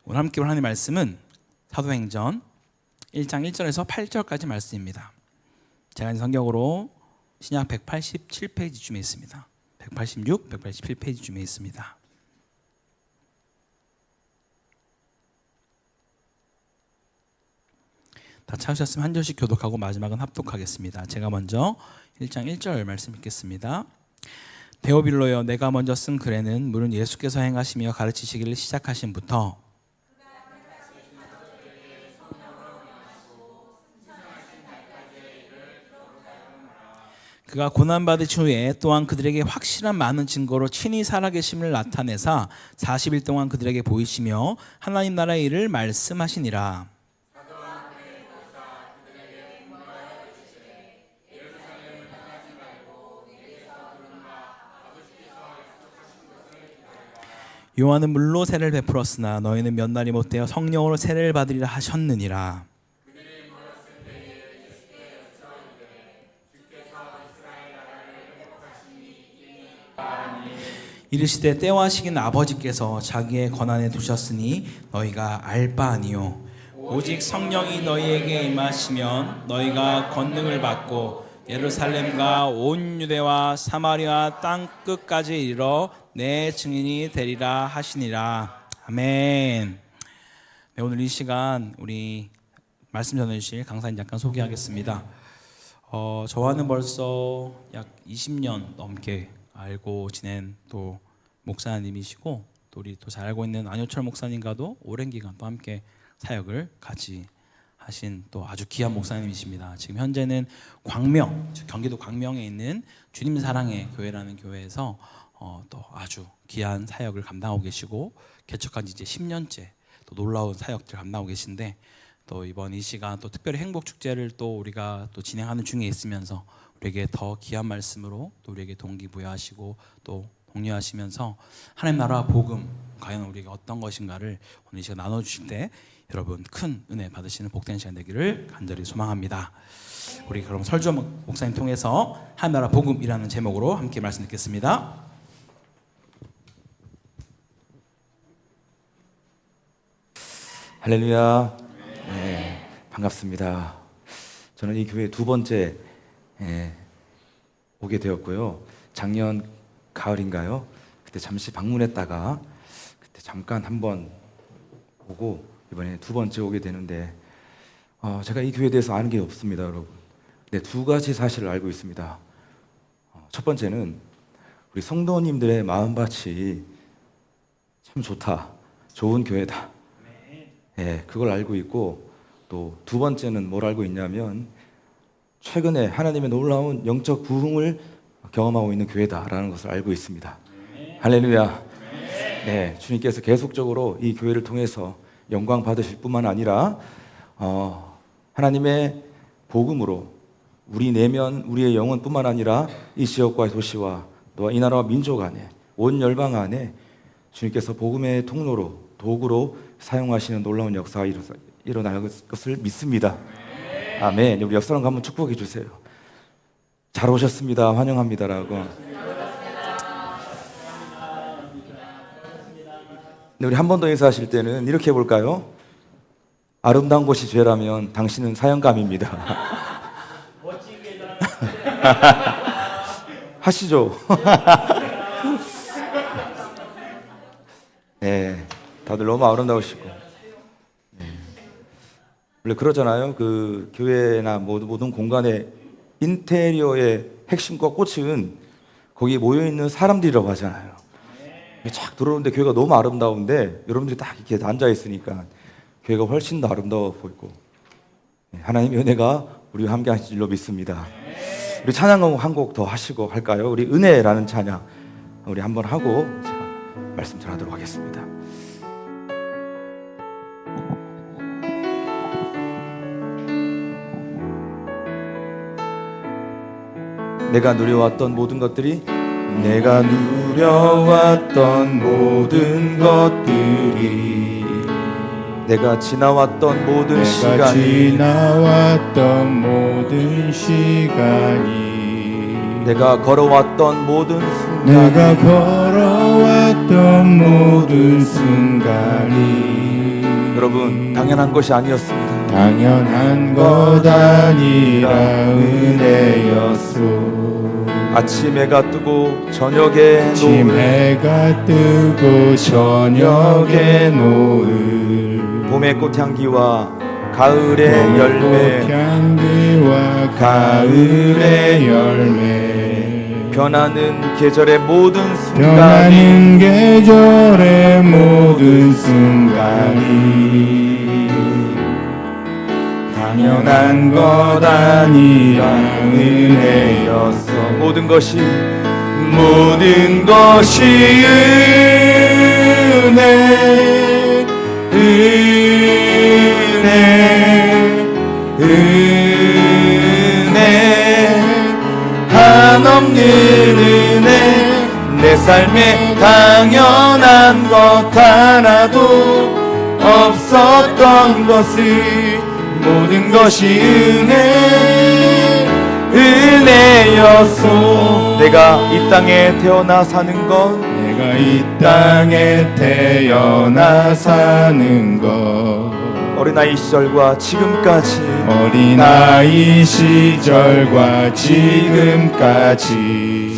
오늘 함께 볼 하나님의 말씀은 사도행전 1장 1절에서 8절까지 말씀입니다. 제가 이제 성경으로 신약 187페이지쯤에 있습니다. 186, 187페이지쯤에 있습니다. 다 찾으셨으면 한 절씩 교독하고 마지막은 합독하겠습니다. 제가 먼저 1장 1절 말씀 읽겠습니다. 데오빌로여, 내가 먼저 쓴 글에는 물은 예수께서 행하시며 가르치시기를 시작하신부터 그가 고난받으신 후에 또한 그들에게 확실한 많은 증거로 친히 살아계심을 나타내사 40일 동안 그들에게 보이시며 하나님 나라의 일을 말씀하시니라. 요한은 물로 세례를 베풀었으나 너희는 몇 날이 못되어 성령으로 세례를 받으리라 하셨느니라. 이르시되 때와 시기는 아버지께서 자기의 권한에 두셨으니 너희가 알 바 아니요 오직 성령이 너희에게 임하시면 너희가 권능을 받고 예루살렘과 온 유대와 사마리아 땅 끝까지 이르러 내 증인이 되리라 하시니라. 아멘. 네, 오늘 이 시간 우리 말씀 전해주실 강사님 잠깐 소개하겠습니다. 저와는 벌써 약 20년 넘게 알고 지낸 또 목사님이시고 또 우리 또 잘 알고 있는 안효철 목사님과도 오랜 기간 또 함께 사역을 같이 하신 또 아주 귀한 목사님이십니다. 지금 현재는 광명, 경기도 광명에 있는 주님 사랑의 교회라는 교회에서 또 아주 귀한 사역을 감당하고 계시고 개척한 지 이제 10년째 또 놀라운 사역들 감당하고 계신데 또 이번 이 시간 또 특별히 행복 축제를 또 우리가 또 진행하는 중에 있으면서 우리에게 더 귀한 말씀으로 또 우리에게 동기부여하시고 또 독려하시면서 하나님 나라 복음 과연 우리가 어떤 것인가를 오늘 이 시간 나눠주실 때 여러분 큰 은혜 받으시는 복된 시간 되기를 간절히 소망합니다. 우리 그럼 설주 목사님 통해서 하나님 나라 복음이라는 제목으로 함께 말씀 듣겠습니다. 할렐루야. 네, 반갑습니다. 저는 이 교회 두 번째 오게 되었고요. 작년 가을인가요? 그때 잠시 방문했다가 그때 잠깐 한번 오고 이번에 두 번째 오게 되는데 제가 이 교회에 대해서 아는 게 없습니다, 여러분. 네, 두 가지 사실을 알고 있습니다. 첫 번째는 우리 성도님들의 마음밭이 참 좋다, 좋은 교회다. 네, 그걸 알고 있고 또 두 번째는 뭘 알고 있냐면 최근에 하나님의 놀라운 영적 부흥을 경험하고 있는 교회다라는 것을 알고 있습니다. 할렐루야. 네, 주님께서 계속적으로 이 교회를 통해서 영광 받으실 뿐만 아니라 하나님의 복음으로 우리 내면 우리의 영혼뿐만 아니라 이 지역과 도시와 또 이 나라와 민족 안에 온 열방 안에 주님께서 복음의 통로로 도구로 사용하시는 놀라운 역사가 일어날 것을 믿습니다. 아멘. 우리 옆사람과 한번 축복해 주세요. 잘 오셨습니다. 환영합니다라고. 네, 우리 한 번 더 인사하실 때는 이렇게 해볼까요? 아름다운 곳이 죄라면 당신은 사형감입니다. 하시죠. 네, 다들 너무 아름다우시고. 네. 원래 그러잖아요. 그 교회나 모든 공간에 인테리어의 핵심과 꽃은 거기에 모여있는 사람들이라고 하잖아요. 착 들어오는데 교회가 너무 아름다운데 여러분들이 딱 이렇게 앉아있으니까 교회가 훨씬 더 아름다워 보이고 하나님의 은혜가 우리와 함께 하실 줄로 믿습니다. 우리 찬양 한 곡 더 하시고 할까요? 우리 은혜라는 찬양 우리 한번 하고 제가 말씀 전하도록 하겠습니다. 내가 누려왔던 모든 것들이 내가 누려왔던 모든 것들이 내가 지나왔던 모든 시간이 내가 걸어왔던 모든 순간이 여러분, 당연한 것이 아니었습니다. 당연한 것 아니라 은혜였소. 아침 해가 뜨고 저녁에 아침 노을, 해가 뜨고 저녁에 노을, 봄의 꽃향기와 가을의 열매, 꽃향기와 가을의 열매, 변하는 계절의 모든 순간이 변하는 계절의 모든 순간이 당연한 것 아니라 은혜였어. 모든 것이 은혜, 은혜, 한없는 은혜, 내 삶에 당연한 것 하나도 없었던 것을 모든 것이 은혜였소. 내가 이 땅에 태어나 사는 것, 내가 이 땅에 태어나 사는 것, 어린아이 시절과 지금까지 어린아이 시절과 지금까지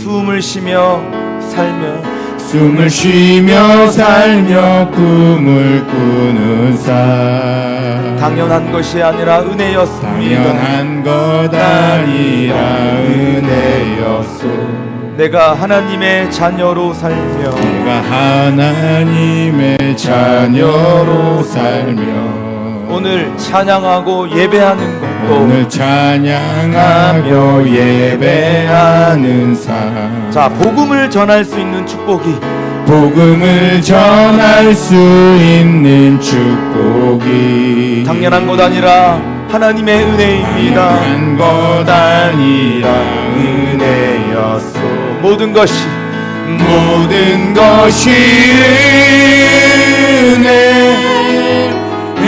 숨을 쉬며 살며 숨을 쉬며 살며 꿈을 꾸는 삶, 당연한 것이 아니라 은혜였습니다. 당연한 것 아니라 은혜였소. 내가 하나님의 자녀로 살며 내가 하나님의 자녀로 살며 오늘 찬양하고 예배하는 것도 오늘 찬양하며 예배하는 삶, 자, 복음을 전할 수 있는 축복이 복음을 전할 수 있는 축복이 당연한 것 아니라 하나님의 은혜입니다. 당연한 것 아니라 은혜였소. 모든 것이 은혜, 은혜,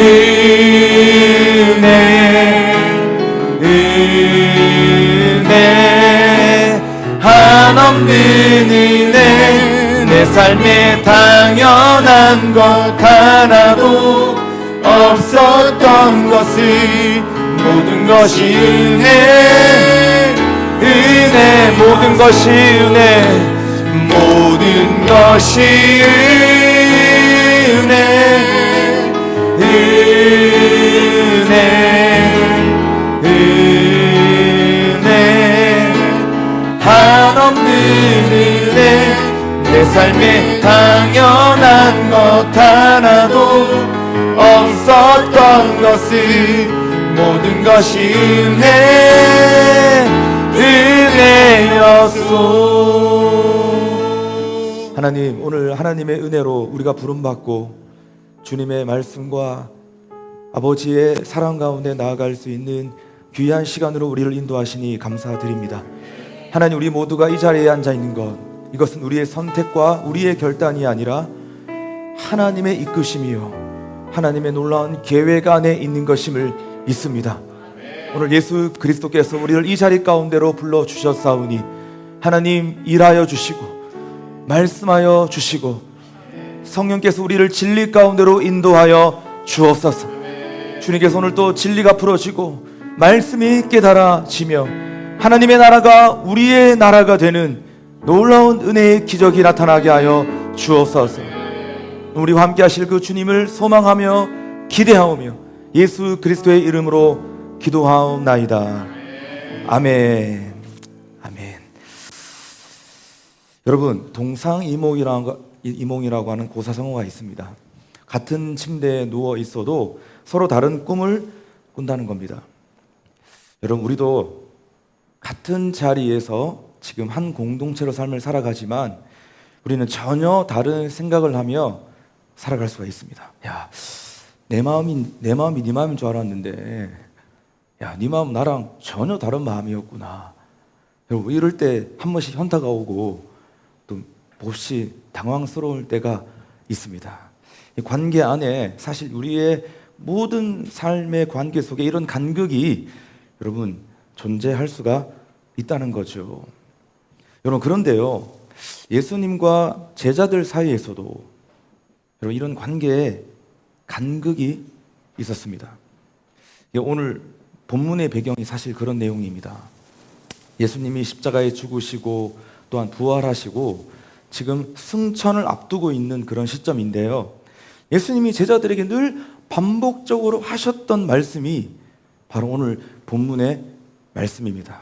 한없는 은혜, 내 삶에 당연한 것 하나도 없었던 것을 모든 것이 은혜, 모든 것이 모든 것이 은혜, 한없는 은혜, 내 삶에 당연한 것 하나도 없었던 것을 모든 것이 은혜였소. 하나님, 오늘 하나님의 은혜로 우리가 부름받고 주님의 말씀과 아버지의 사랑 가운데 나아갈 수 있는 귀한 시간으로 우리를 인도하시니 감사드립니다. 하나님, 우리 모두가 이 자리에 앉아 있는 것, 이것은 우리의 선택과 우리의 결단이 아니라 하나님의 이끄심이요 하나님의 놀라운 계획 안에 있는 것임을 믿습니다. 오늘 예수 그리스도께서 우리를 이 자리 가운데로 불러주셨사오니 하나님 일하여 주시고 말씀하여 주시고 성령께서 우리를 진리 가운데로 인도하여 주옵소서. 주님께서 오늘 또 진리가 풀어지고 말씀이 깨달아지며 하나님의 나라가 우리의 나라가 되는 놀라운 은혜의 기적이 나타나게 하여 주옵소서. 우리와 함께 하실 그 주님을 소망하며 기대하오며 예수 그리스도의 이름으로 기도하옵나이다. 아멘. 아멘. 여러분, 동상이몽이라고 하는 고사성어가 있습니다. 같은 침대에 누워 있어도 서로 다른 꿈을 꾼다는 겁니다. 여러분, 우리도 같은 자리에서 지금 한 공동체로 삶을 살아가지만 우리는 전혀 다른 생각을 하며 살아갈 수가 있습니다. 야, 내 마음이 네 마음인 줄 알았는데, 야, 네 마음 나랑 전혀 다른 마음이었구나. 여러분, 이럴 때 한 번씩 현타가 오고 또 몹시 당황스러울 때가 있습니다. 이 관계 안에 사실 우리의 모든 삶의 관계 속에 이런 간극이 여러분 존재할 수가 있다는 거죠. 여러분, 그런데요, 예수님과 제자들 사이에서도 여러분 이런 관계에 간극이 있었습니다. 오늘 본문의 배경이 사실 그런 내용입니다. 예수님이 십자가에 죽으시고 또한 부활하시고 지금 승천을 앞두고 있는 그런 시점인데요. 예수님이 제자들에게 늘 반복적으로 하셨던 말씀이 바로 오늘 본문의 말씀입니다.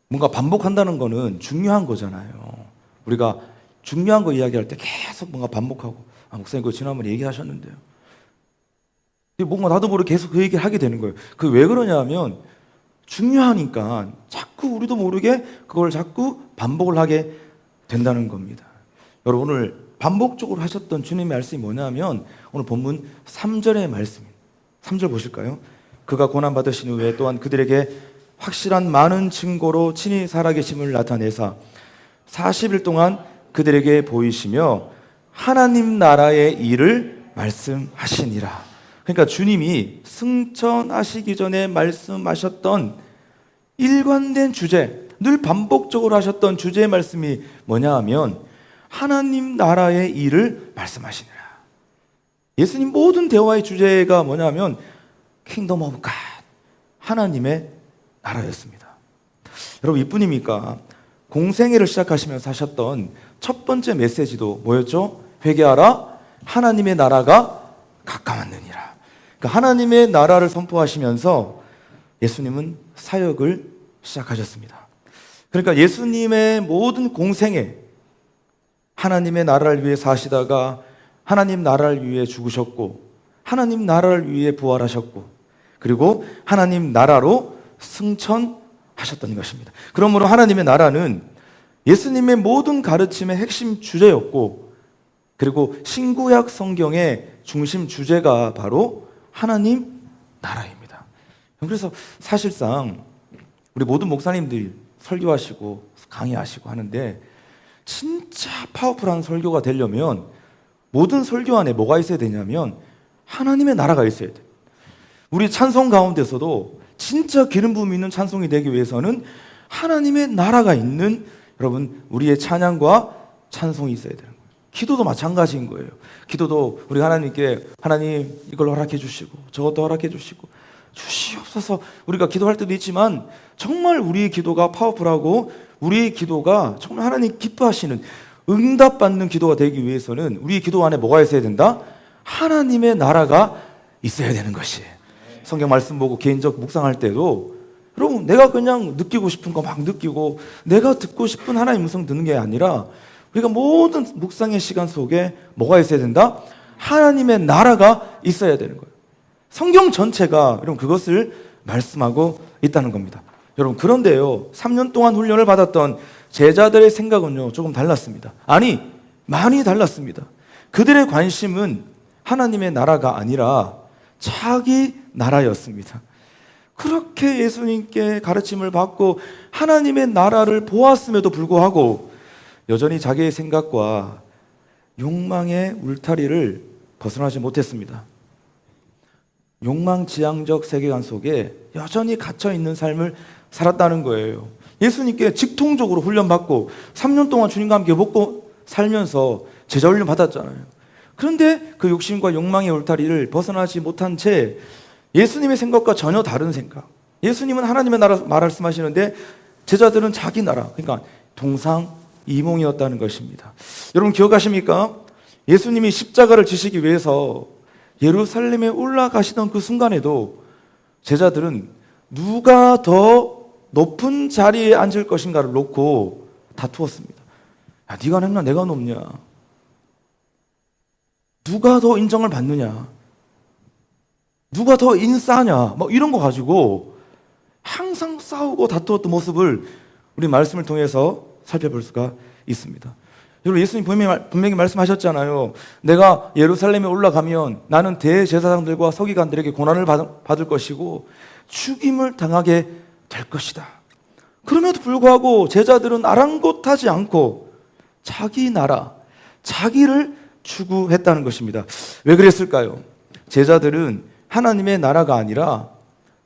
뭔가 반복한다는 거는 중요한 거잖아요. 우리가 중요한 거 이야기할 때 계속 뭔가 반복하고, 목사님 그거 지난번에 얘기하셨는데요. 뭔가 나도 모르게 계속 그 얘기를 하게 되는 거예요. 그 왜 그러냐 하면 중요하니까 자꾸 우리도 모르게 그걸 자꾸 반복을 하게 된다는 겁니다. 여러분, 오늘 반복적으로 하셨던 주님의 말씀이 뭐냐면 오늘 본문 3절의 말씀입니다. 3절 보실까요? 그가 고난받으신 후에 또한 그들에게 확실한 많은 증거로 친히 살아계심을 나타내사 40일 동안 그들에게 보이시며 하나님 나라의 일을 말씀하시니라. 그러니까 주님이 승천하시기 전에 말씀하셨던 일관된 주제, 늘 반복적으로 하셨던 주제의 말씀이 뭐냐 하면 하나님 나라의 일을 말씀하시니라. 예수님 모든 대화의 주제가 뭐냐 하면 킹덤 오브 갓, 하나님의 나라였습니다. 여러분, 이뿐입니까? 공생애를 시작하시면서 하셨던 첫 번째 메시지도 뭐였죠? 회개하라, 하나님의 나라가 가까웠느니라. 그러니까 하나님의 나라를 선포하시면서 예수님은 사역을 시작하셨습니다. 그러니까 예수님의 모든 공생애, 하나님의 나라를 위해 사시다가 하나님 나라를 위해 죽으셨고 하나님 나라를 위해 부활하셨고 그리고 하나님 나라로 승천하셨던 것입니다. 그러므로 하나님의 나라는 예수님의 모든 가르침의 핵심 주제였고 그리고 신구약 성경의 중심 주제가 바로 하나님 나라입니다. 그래서 사실상 우리 모든 목사님들이 설교하시고 강의하시고 하는데 진짜 파워풀한 설교가 되려면 모든 설교 안에 뭐가 있어야 되냐면 하나님의 나라가 있어야 돼요. 우리 찬송 가운데서도 진짜 기름 부음 있는 찬송이 되기 위해서는 하나님의 나라가 있는 여러분 우리의 찬양과 찬송이 있어야 되는 거예요. 기도도 마찬가지인 거예요. 기도도 우리 하나님께 하나님 이걸 허락해 주시고 저것도 허락해 주시고 주시옵소서 우리가 기도할 때도 있지만 정말 우리의 기도가 파워풀하고 우리의 기도가 정말 하나님 기뻐하시는 응답받는 기도가 되기 위해서는 우리의 기도 안에 뭐가 있어야 된다? 하나님의 나라가 있어야 되는 것이에요. 성경 말씀 보고 개인적 묵상할 때도 여러분 내가 그냥 느끼고 싶은 거 막 느끼고 내가 듣고 싶은 하나님의 음성 듣는 게 아니라 우리가 모든 묵상의 시간 속에 뭐가 있어야 된다? 하나님의 나라가 있어야 되는 거예요. 성경 전체가 여러분 그것을 말씀하고 있다는 겁니다. 여러분 그런데요 3년 동안 훈련을 받았던 제자들의 생각은요 조금 달랐습니다. 아니 많이 달랐습니다. 그들의 관심은 하나님의 나라가 아니라 자기 나라였습니다. 그렇게 예수님께 가르침을 받고 하나님의 나라를 보았음에도 불구하고 여전히 자기의 생각과 욕망의 울타리를 벗어나지 못했습니다. 욕망지향적 세계관 속에 여전히 갇혀있는 삶을 살았다는 거예요. 예수님께 직통적으로 훈련받고 3년 동안 주님과 함께 먹고 살면서 제자 훈련 받았잖아요. 그런데 그 욕심과 욕망의 울타리를 벗어나지 못한 채 예수님의 생각과 전혀 다른 생각, 예수님은 하나님의 나라 말씀하시는데 제자들은 자기 나라, 그러니까 동상이몽이었다는 것입니다. 여러분 기억하십니까? 예수님이 십자가를 지시기 위해서 예루살렘에 올라가시던 그 순간에도 제자들은 누가 더 높은 자리에 앉을 것인가를 놓고 다투었습니다. 야, 네가 높냐 내가 높냐, 누가 더 인정을 받느냐, 누가 더 인싸냐, 뭐 이런 거 가지고 항상 싸우고 다투었던 모습을 우리 말씀을 통해서 살펴볼 수가 있습니다. 여러분 예수님 분명히 말씀하셨잖아요. 내가 예루살렘에 올라가면 나는 대제사장들과 서기관들에게 고난을 받을 것이고 죽임을 당하게 될 것이다. 그럼에도 불구하고 제자들은 아랑곳하지 않고 자기 나라, 자기를 추구했다는 것입니다. 왜 그랬을까요? 제자들은 하나님의 나라가 아니라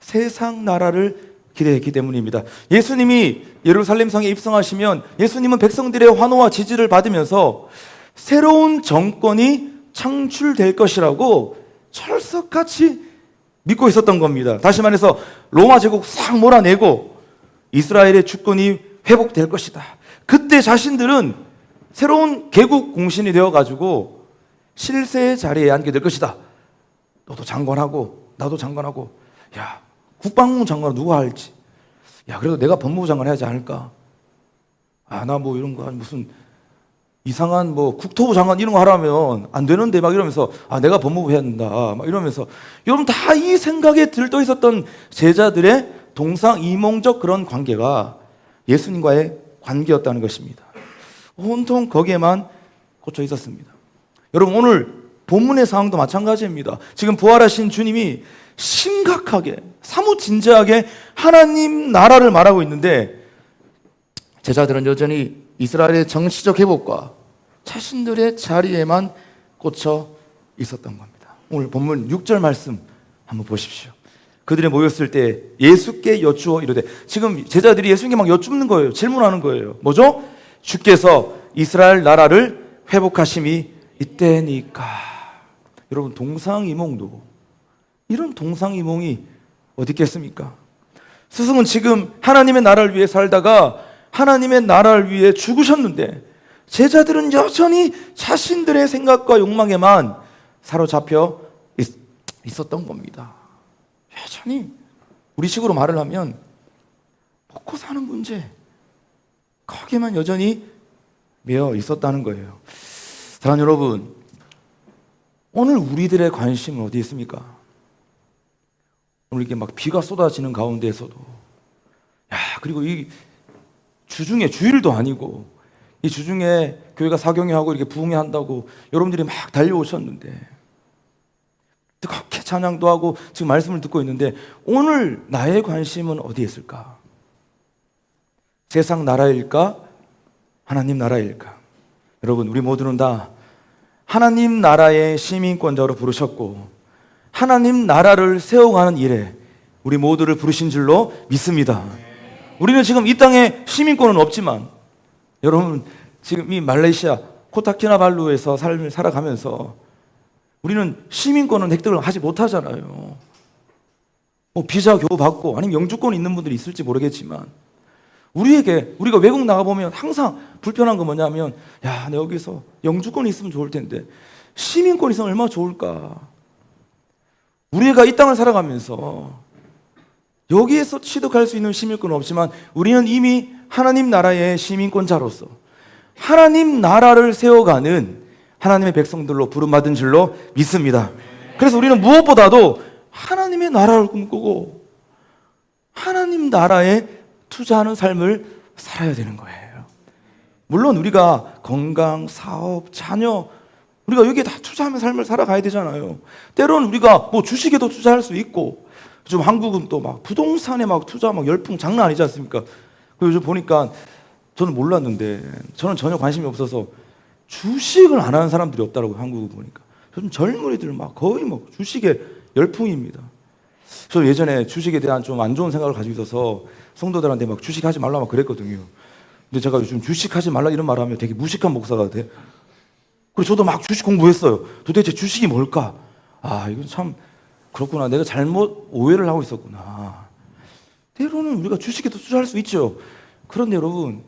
세상 나라를 기대했기 때문입니다. 예수님이 예루살렘 성에 입성하시면 예수님은 백성들의 환호와 지지를 받으면서 새로운 정권이 창출될 것이라고 철석같이 믿고 있었던 겁니다. 다시 말해서 로마 제국 싹 몰아내고 이스라엘의 주권이 회복될 것이다. 그때 자신들은 새로운 개국 공신이 되어가지고 실세의 자리에 앉게 될 것이다. 너도 장관하고 나도 장관하고, 야, 국방부 장관 누가 할지, 야, 그래도 내가 법무부 장관 해야지 않을까? 아, 나 뭐 이런 거 무슨 이상한 뭐 국토부 장관 이런 거 하라면 안 되는데 막 이러면서, 아, 내가 법무부 해야 된다 막 이러면서, 여러분 다 이 생각에 들떠 있었던 제자들의 동상이몽적 그런 관계가 예수님과의 관계였다는 것입니다. 온통 거기에만 꽂혀 있었습니다. 여러분 오늘 본문의 상황도 마찬가지입니다. 지금 부활하신 주님이 심각하게 사뭇 진지하게 하나님 나라를 말하고 있는데 제자들은 여전히 이스라엘의 정치적 회복과 자신들의 자리에만 꽂혀 있었던 겁니다. 오늘 본문 6절 말씀 한번 보십시오. 그들이 모였을 때 예수께 여쭈어 이르되, 지금 제자들이 예수님께 막 여쭙는 거예요. 질문하는 거예요. 뭐죠? 주께서 이스라엘 나라를 회복하심이 이때니까. 여러분 동상이몽도 이런 동상이몽이 어디 있겠습니까? 스승은 지금 하나님의 나라를 위해 살다가 하나님의 나라를 위해 죽으셨는데 제자들은 여전히 자신들의 생각과 욕망에만 사로잡혀 있었던 겁니다. 여전히 우리식으로 말을 하면 먹고 사는 문제, 거기에만 여전히 매여 있었다는 거예요. 사랑하는 여러분, 오늘 우리들의 관심은 어디에 있습니까? 오늘 이렇게 막 비가 쏟아지는 가운데에서도, 야, 그리고 이 주중에 주일도 아니고 이 주중에 교회가 사경회하고 이렇게 부흥회 한다고 여러분들이 막 달려오셨는데 뜨겁게 찬양도 하고 지금 말씀을 듣고 있는데 오늘 나의 관심은 어디에 있을까? 세상 나라일까? 하나님 나라일까? 여러분 우리 모두는 다 하나님 나라의 시민권자로 부르셨고 하나님 나라를 세워가는 일에 우리 모두를 부르신 줄로 믿습니다. 우리는 지금 이 땅에 시민권은 없지만 여러분 지금 이 말레이시아 코타키나발루에서 삶을 살아가면서 우리는 시민권은 획득을 하지 못하잖아요. 뭐 비자 겨우 받고 아니면 영주권 있는 분들이 있을지 모르겠지만 우리가 외국 나가보면 항상 불편한 거 뭐냐면, 야, 내 여기서 영주권이 있으면 좋을 텐데 시민권이 있으면 얼마나 좋을까. 우리가 이 땅을 살아가면서 여기에서 취득할 수 있는 시민권은 없지만 우리는 이미 하나님 나라의 시민권자로서 하나님 나라를 세워가는 하나님의 백성들로 부름받은 줄로 믿습니다. 그래서 우리는 무엇보다도 하나님의 나라를 꿈꾸고 하나님 나라에 투자하는 삶을 살아야 되는 거예요. 물론 우리가 건강, 사업, 자녀, 우리가 여기에 다 투자하며 삶을 살아가야 되잖아요. 때로는 우리가 뭐 주식에도 투자할 수 있고, 요즘 한국은 또 막 부동산에 막 투자 막 열풍 장난 아니지 않습니까? 요즘 보니까 저는 몰랐는데 저는 전혀 관심이 없어서 주식을 안 하는 사람들이 없다라고 한국을 보니까 요즘 젊은이들 막 거의 뭐 주식에 열풍입니다. 저 예전에 주식에 대한 좀 안 좋은 생각을 가지고 있어서 성도들한테 막 주식하지 말라 막 그랬거든요. 근데 제가 요즘 주식하지 말라 이런 말을 하면 되게 무식한 목사가 돼. 그래서 저도 막 주식 공부했어요. 도대체 주식이 뭘까? 아, 이건 참 그렇구나. 내가 잘못 오해를 하고 있었구나. 때로는 우리가 주식에도 투자할 수 있죠. 그런데 여러분,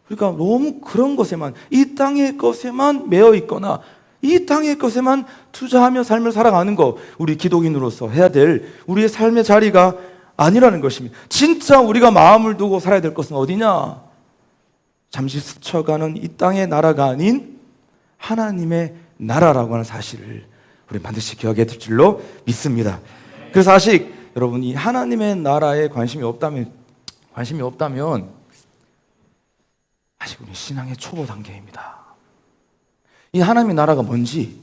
우리가 너무 그런 것에만, 이 땅의 것에만 매여 있거나 이 땅의 것에만 투자하며 삶을 살아가는 거, 우리 기독인으로서 해야 될 우리의 삶의 자리가 아니라는 것입니다. 진짜 우리가 마음을 두고 살아야 될 것은 어디냐? 잠시 스쳐가는 이 땅의 나라가 아닌 하나님의 나라라고 하는 사실을 우리 반드시 기억해야 될 줄로 믿습니다. 그래서 아직 여러분 이 하나님의 나라에 관심이 없다면 아직 우리 신앙의 초보 단계입니다. 이 하나님의 나라가 뭔지,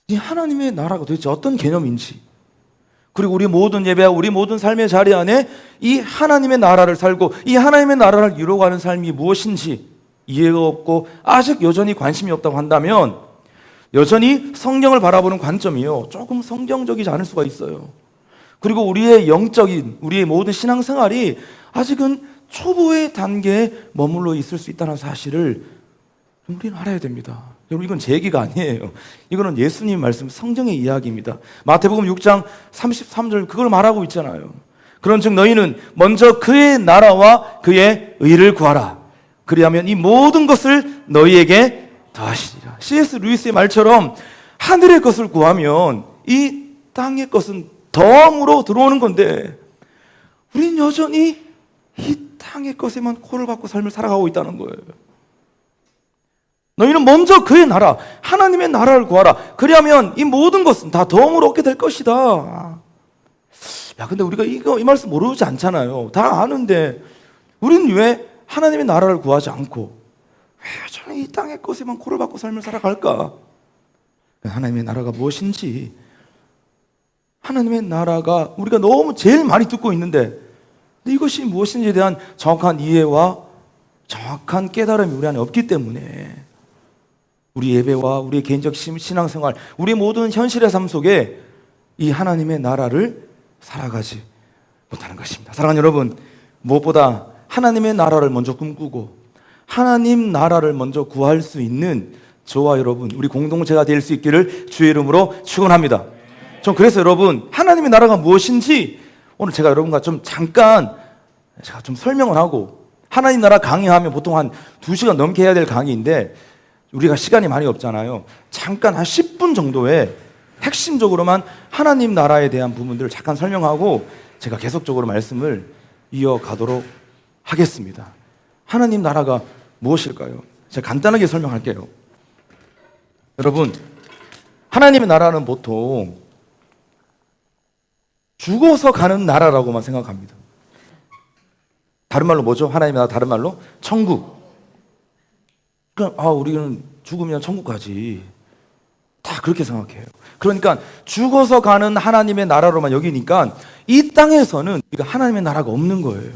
이 하나님의 나라가 도대체 어떤 개념인지, 그리고 우리 모든 예배와 우리 모든 삶의 자리 안에 이 하나님의 나라를 살고 이 하나님의 나라를 이루어가는 삶이 무엇인지 이해가 없고 아직 여전히 관심이 없다고 한다면 여전히 성경을 바라보는 관점이요, 조금 성경적이지 않을 수가 있어요. 그리고 우리의 영적인, 우리의 모든 신앙생활이 아직은 초보의 단계에 머물러 있을 수 있다는 사실을 우리는 알아야 됩니다. 여러분 이건 제 얘기가 아니에요. 이거는 예수님 말씀 성경의 이야기입니다. 마태복음 6장 33절 그걸 말하고 있잖아요. 그런즉 너희는 먼저 그의 나라와 그의 의를 구하라. 그리하면 이 모든 것을 너희에게 더하시리라. C.S. 루이스의 말처럼 하늘의 것을 구하면 이 땅의 것은 덤으로 들어오는 건데 우린 여전히 이 땅의 것에만 코를 박고 삶을 살아가고 있다는 거예요. 너희는 먼저 그의 나라, 하나님의 나라를 구하라. 그리하면 이 모든 것은 다 덤으로 얻게 될 것이다. 야, 근데 우리가 이 말씀 모르지 않잖아요. 다 아는데 우린 왜 하나님의 나라를 구하지 않고 왜 여전히 이 땅의 것에만 코를 박고 삶을 살아갈까? 하나님의 나라가 무엇인지, 하나님의 나라가 우리가 너무 제일 많이 듣고 있는데 이것이 무엇인지에 대한 정확한 이해와 정확한 깨달음이 우리 안에 없기 때문에 우리 예배와 우리의 개인적 신앙생활, 우리의 모든 현실의 삶 속에 이 하나님의 나라를 살아가지 못하는 것입니다. 사랑하는 여러분, 무엇보다 하나님의 나라를 먼저 꿈꾸고 하나님 나라를 먼저 구할 수 있는 저와 여러분, 우리 공동체가 될 수 있기를 주의 이름으로 축원합니다. 전 그래서 여러분, 하나님의 나라가 무엇인지 오늘 제가 여러분과 잠깐 설명을 하고, 하나님 나라 강의하면 보통 한 2시간 넘게 해야 될 강의인데 우리가 시간이 많이 없잖아요. 잠깐 한 10분 정도에 핵심적으로만 하나님 나라에 대한 부분들을 잠깐 설명하고 제가 계속적으로 말씀을 이어가도록 하겠습니다. 하나님 나라가 무엇일까요? 제가 간단하게 설명할게요. 여러분, 하나님의 나라는 보통 죽어서 가는 나라라고만 생각합니다. 다른 말로 뭐죠? 하나님의 나라 다른 말로 천국. 그러니까 우리는 죽으면 천국 가지. 다 그렇게 생각해요. 그러니까 죽어서 가는 하나님의 나라로만 여기니까 이 땅에서는 우리가 하나님의 나라가 없는 거예요.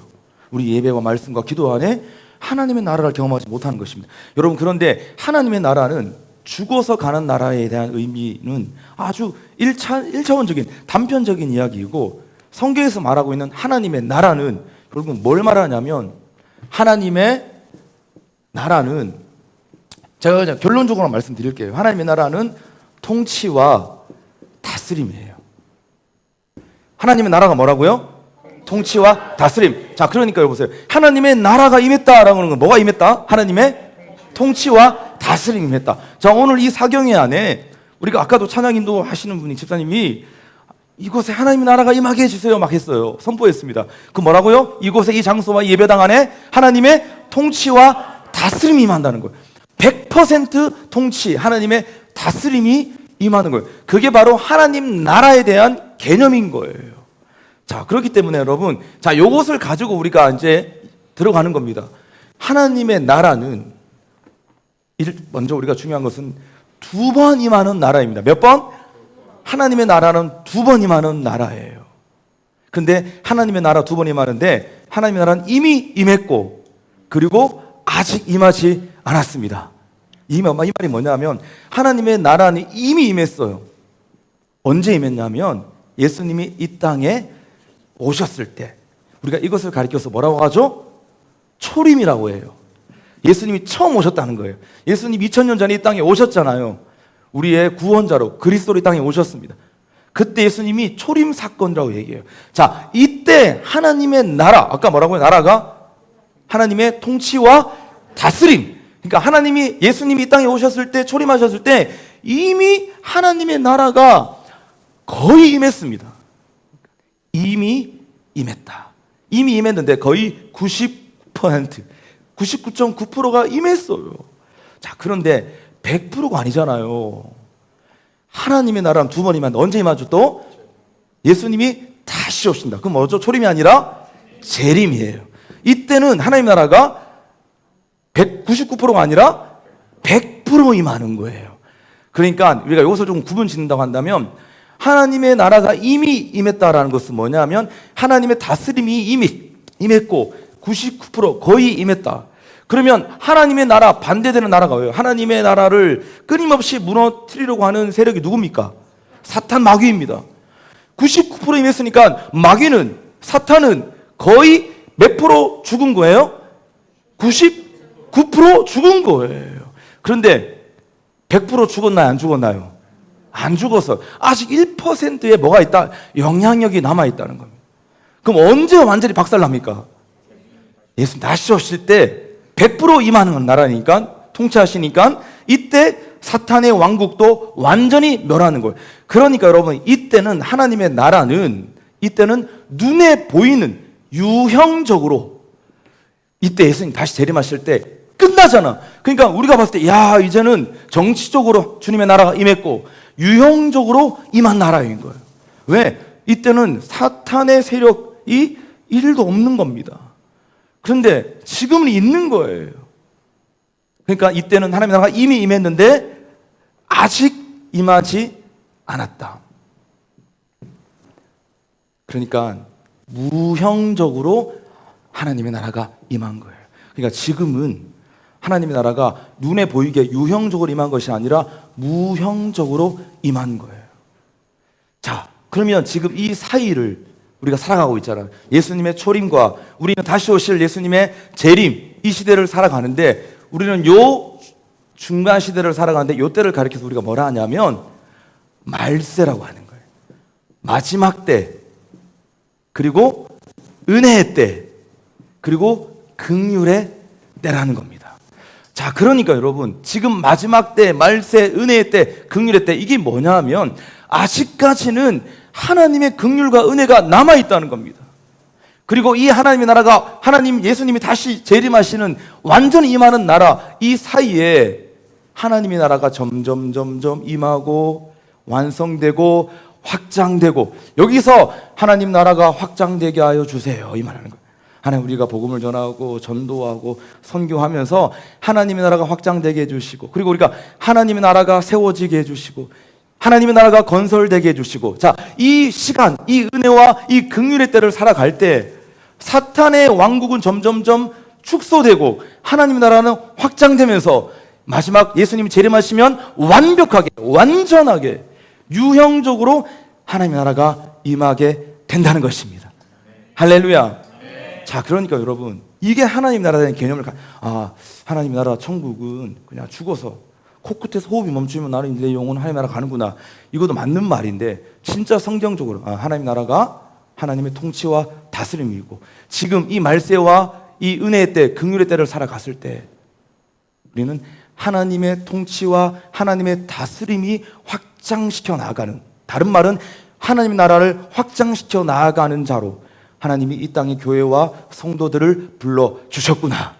우리 예배와 말씀과 기도 안에 하나님의 나라를 경험하지 못하는 것입니다. 여러분, 그런데 하나님의 나라는 죽어서 가는 나라에 대한 의미는 아주 1차원적인 단편적인 이야기이고, 성경에서 말하고 있는 하나님의 나라는 결국 뭘 말하냐면, 하나님의 나라는, 제가 그냥 결론적으로 말씀드릴게요. 하나님의 나라는 통치와 다스림이에요. 하나님의 나라가 뭐라고요? 통치와 다스림. 자, 그러니까 여러분 보세요. 하나님의 나라가 임했다라고 하는 건 뭐가 임했다? 하나님의 통치와 다스림이 임했다. 자, 오늘 이 사경의 안에 우리가 아까도 찬양인도 하시는 분이, 집사님이 이곳에 하나님의 나라가 임하게 해주세요 막 했어요. 선포했습니다. 그 뭐라고요? 이곳에, 이 장소와 이 예배당 안에 하나님의 통치와 다스림이 임한다는 거예요. 100% 통치, 하나님의 다스림이 임하는 거예요. 그게 바로 하나님 나라에 대한 개념인 거예요. 자, 그렇기 때문에 여러분, 자, 요것을 가지고 우리가 이제 들어가는 겁니다. 하나님의 나라는, 먼저 우리가 중요한 것은 2번 임하는 나라입니다. 몇 번? 하나님의 나라는 2번 임하는 나라예요. 근데 하나님의 나라 2번 임하는데, 하나님의 나라는 이미 임했고, 그리고 아직 임하지 않았습니다. 이 말이 뭐냐면, 하나님의 나라는 이미 임했어요. 언제 임했냐면, 예수님이 이 땅에 오셨을 때. 우리가 이것을 가리켜서 뭐라고 하죠? 초림이라고 해요. 예수님이 처음 오셨다는 거예요. 예수님 2000년 전에 이 땅에 오셨잖아요. 우리의 구원자로 그리스도로 이 땅에 오셨습니다. 그때 예수님이 초림 사건이라고 얘기해요. 자, 이때 하나님의 나라, 아까 뭐라고요? 나라가 하나님의 통치와 다스림. 그러니까 하나님이, 예수님이 이 땅에 오셨을 때, 초림하셨을 때 이미 하나님의 나라가 거의 임했습니다. 이미 임했다. 이미 임했는데 거의 90%, 99.9%가 임했어요. 자, 그런데 100%가 아니잖아요. 하나님의 나라는 2번 임하는데 언제 임하죠 또? 예수님이 다시 오신다. 그럼 뭐죠? 초림이 아니라 재림이에요. 이때는 하나님의 나라가 199%가 아니라 100% 임하는 거예요. 그러니까 우리가 이것을 좀 구분 짓는다고 한다면, 하나님의 나라가 이미 임했다라는 것은 뭐냐면 하나님의 다스림이 이미 임했고 99% 거의 임했다. 그러면 하나님의 나라 반대되는 나라가 왜요? 하나님의 나라를 끊임없이 무너뜨리려고 하는 세력이 누굽니까? 사탄, 마귀입니다. 99% 임했으니까 마귀는, 사탄은 거의 몇 프로 죽은 거예요? 99% 죽은 거예요. 그런데 100% 죽었나요? 안 죽었나요? 안 죽었어요. 아직 1%의 뭐가 있다? 영향력이 남아있다는 겁니다. 그럼 언제 완전히 박살납니까? 예수님 다시 오실 때 100% 임하는 나라니까, 통치하시니까 이때 사탄의 왕국도 완전히 멸하는 거예요. 그러니까 여러분, 이때는 하나님의 나라는 이때는 눈에 보이는 유형적으로, 이때 예수님 다시 재림하실 때 끝나잖아. 그러니까 우리가 봤을 때 야, 이제는 정치적으로 주님의 나라가 임했고 유형적으로 임한 나라인 거예요. 왜? 이때는 사탄의 세력이 1도 없는 겁니다. 그런데 지금은 있는 거예요. 그러니까 이때는 하나님의 나라가 이미 임했는데 아직 임하지 않았다. 그러니까 무형적으로 하나님의 나라가 임한 거예요. 그러니까 지금은 하나님의 나라가 눈에 보이게 유형적으로 임한 것이 아니라 무형적으로 임한 거예요. 자, 그러면 지금 이 사이를 우리가 살아가고 있잖아요. 예수님의 초림과 우리는 다시 오실 예수님의 재림, 이 시대를 살아가는데 우리는 요 중간 시대를 살아가는데 요 때를 가리켜서 우리가 뭐라 하냐면 말세라고 하는 거예요. 마지막 때, 그리고 은혜의 때, 그리고 긍휼의 때라는 겁니다. 자, 그러니까 여러분, 지금 마지막 때, 말세, 은혜의 때, 긍휼의 때, 이게 뭐냐면 아직까지는 하나님의 긍휼과 은혜가 남아있다는 겁니다. 그리고 이 하나님의 나라가 하나님, 예수님이 다시 재림하시는 완전히 임하는 나라, 이 사이에 하나님의 나라가 점점 임하고 완성되고 확장되고, 여기서 하나님 나라가 확장되게 하여 주세요, 이 말하는 거예요. 하나님, 우리가 복음을 전하고 전도하고 선교하면서 하나님의 나라가 확장되게 해주시고, 그리고 우리가 하나님의 나라가 세워지게 해주시고, 하나님의 나라가 건설되게 해주시고, 자, 이 시간, 이 은혜와 이 긍휼의 때를 살아갈 때 사탄의 왕국은 점점점 축소되고 하나님의 나라는 확장되면서 마지막 예수님이 재림하시면 완벽하게, 완전하게, 유형적으로 하나님의 나라가 임하게 된다는 것입니다. 할렐루야. 자, 그러니까 여러분, 이게 하나님 나라라는 개념을 하나님 나라 천국은 그냥 죽어서 코끝에서 호흡이 멈추면 나는 내 영혼은 하나님 나라 가는구나, 이것도 맞는 말인데, 진짜 성경적으로 하나님 나라가 하나님의 통치와 다스림이고, 지금 이 말세와 이 은혜의 때, 긍휼의 때를 살아갔을 때 우리는 하나님의 통치와 하나님의 다스림이 확장시켜 나가는, 다른 말은 하나님 나라를 확장시켜 나아가는 자로 하나님이 이 땅의 교회와 성도들을 불러주셨구나.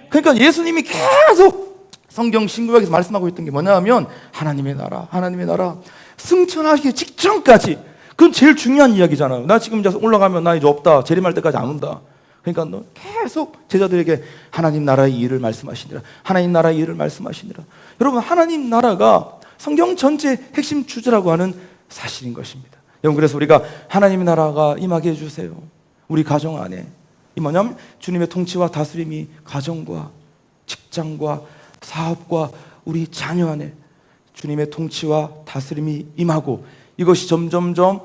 그러니까 예수님이 계속 성경 신구약에서 말씀하고 있던 게 뭐냐면 하나님의 나라, 하나님의 나라, 승천하기 직전까지. 그건 제일 중요한 이야기잖아요. 나 지금 이제 올라가면 나 이제 없다, 재림할 때까지 안 온다. 그러니까 너 계속 제자들에게 하나님 나라의 일을 말씀하시니라, 하나님 나라의 일을 말씀하시니라. 여러분, 하나님 나라가 성경 전체의 핵심 주제라고 하는 사실인 것입니다. 여러분, 그래서 우리가 하나님의 나라가 임하게 해주세요. 우리 가정 안에 이 뭐냐면 주님의 통치와 다스림이 가정과 직장과 사업과 우리 자녀 안에 주님의 통치와 다스림이 임하고, 이것이 점점점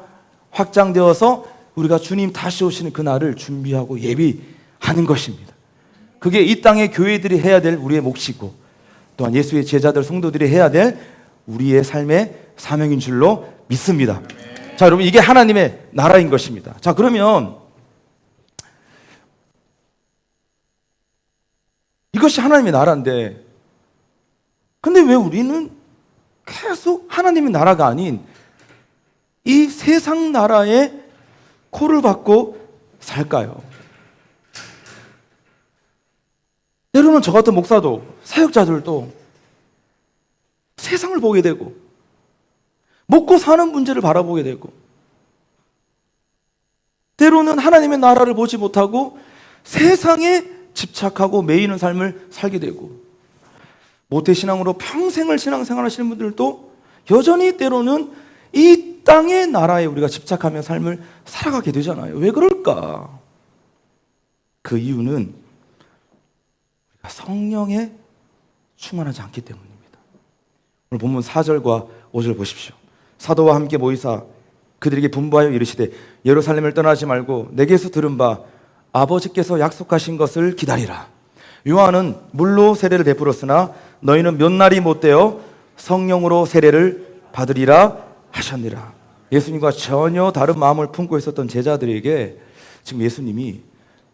확장되어서 우리가 주님 다시 오시는 그날을 준비하고 예비하는 것입니다. 그게 이 땅의 교회들이 해야 될 우리의 몫이고, 또한 예수의 제자들, 성도들이 해야 될 우리의 삶의 사명인 줄로 믿습니다. 자, 여러분, 이게 하나님의 나라인 것입니다. 자, 그러면 이것이 하나님의 나라인데, 근데 왜 우리는 계속 하나님의 나라가 아닌 이 세상 나라에 코를 박고 살까요? 때로는 저 같은 목사도, 사역자들도 세상을 보게 되고 먹고 사는 문제를 바라보게 되고, 때로는 하나님의 나라를 보지 못하고 세상에 집착하고 매이는 삶을 살게 되고, 모태신앙으로 평생을 신앙생활 하시는 분들도 여전히 때로는 이 땅의 나라에 우리가 집착하며 삶을 살아가게 되잖아요. 왜 그럴까? 그 이유는 우리가 성령에 충만하지 않기 때문입니다. 오늘 본문 4절과 5절 보십시오. 사도와 함께 모이사 그들에게 분부하여 이르시되 예루살렘을 떠나지 말고 내게서 들은 바 아버지께서 약속하신 것을 기다리라. 요한은 물로 세례를 베풀었으나 너희는 몇 날이 못되어 성령으로 세례를 받으리라 하셨느라. 예수님과 전혀 다른 마음을 품고 있었던 제자들에게 지금 예수님이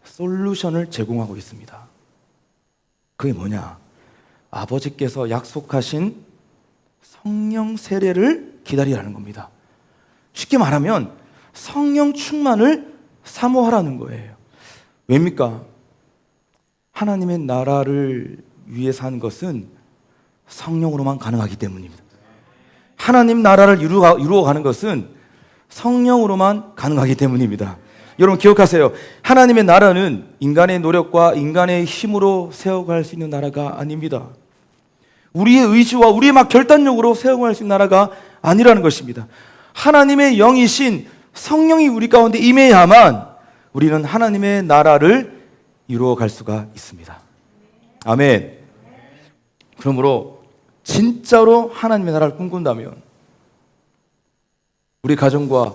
솔루션을 제공하고 있습니다. 그게 뭐냐? 아버지께서 약속하신 성령 세례를 기다리라는 겁니다. 쉽게 말하면 성령 충만을 사모하라는 거예요. 왜입니까? 하나님의 나라를 위해서 하는 것은 성령으로만 가능하기 때문입니다. 하나님 나라를 이루어가는 것은 성령으로만 가능하기 때문입니다. 여러분 기억하세요. 하나님의 나라는 인간의 노력과 인간의 힘으로 세워갈 수 있는 나라가 아닙니다. 우리의 의지와 우리의 막 결단력으로 세워갈 수 있는 나라가 아니라는 것입니다. 하나님의 영이신 성령이 우리 가운데 임해야만 우리는 하나님의 나라를 이루어갈 수가 있습니다. 아멘. 그러므로 진짜로 하나님의 나라를 꿈꾼다면 우리 가정과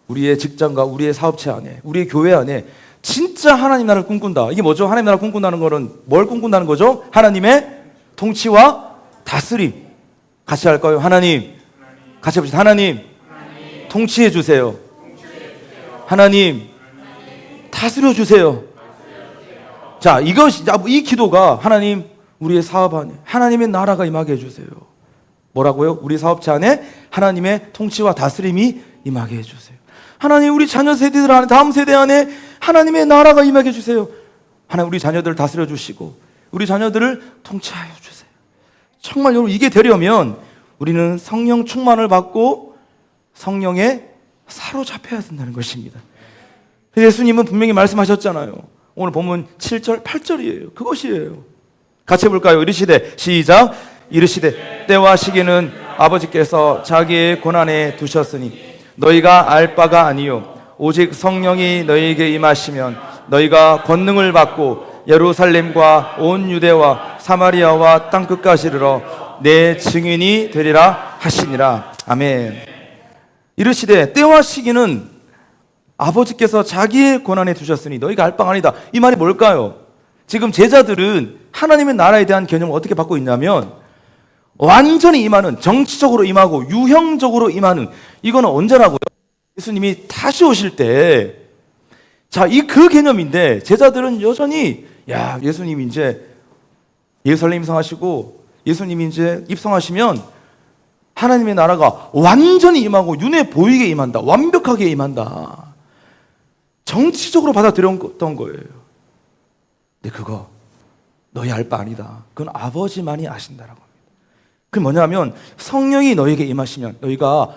우리의 직장과 우리의 사업체 안에 우리의 교회 안에 진짜 하나님 나라를 꿈꾼다. 이게 뭐죠? 하나님 나라를 꿈꾼다는 거는 뭘 꿈꾼다는 거죠? 하나님의 통치와 다스림. 같이 할까요? 하나님. 같이 해봅시다. 하나님. 통치해 주세요. 하나님. 다스려 주세요. 자, 이 기도가 하나님 우리의 사업 안에 하나님의 나라가 임하게 해주세요. 뭐라고요? 우리 사업체 안에 하나님의 통치와 다스림이 임하게 해주세요. 하나님 우리 자녀 세대들 안에 다음 세대 안에 하나님의 나라가 임하게 해주세요. 하나님 우리 자녀들을 다스려 주시고 우리 자녀들을 통치하여 주세요. 정말 여러분 이게 되려면 우리는 성령 충만을 받고 성령에 사로잡혀야 된다는 것입니다. 예수님은 분명히 말씀하셨잖아요. 오늘 본문 7절 8절이에요. 그것이에요. 같이 해볼까요? 이르시되 시작. 이르시되 때와 시기는 아버지께서 자기의 권한에 두셨으니 너희가 알 바가 아니요 오직 성령이 너희에게 임하시면 너희가 권능을 받고 예루살렘과 온 유대와 사마리아와 땅끝까지 이르러 내 증인이 되리라 하시니라. 아멘. 이르시되 때와 시기는 아버지께서 자기의 권한에 두셨으니 너희가 알 바가 아니다. 이 말이 뭘까요? 지금 제자들은 하나님의 나라에 대한 개념을 어떻게 받고 있냐면 완전히 임하는, 정치적으로 임하고 유형적으로 임하는, 이거는 언제라고요? 예수님이 다시 오실 때, 자, 그 개념인데 제자들은 여전히 예수님이 이제 예루살렘 입성하시고 예수님이 이제 입성하시면 하나님의 나라가 완전히 임하고 눈에 보이게 임한다. 완벽하게 임한다. 정치적으로 받아들였던 거예요. 근데 그거 너희 알 바 아니다. 그건 아버지만이 아신다라고 합니다. 그게 뭐냐면 성령이 너희에게 임하시면 너희가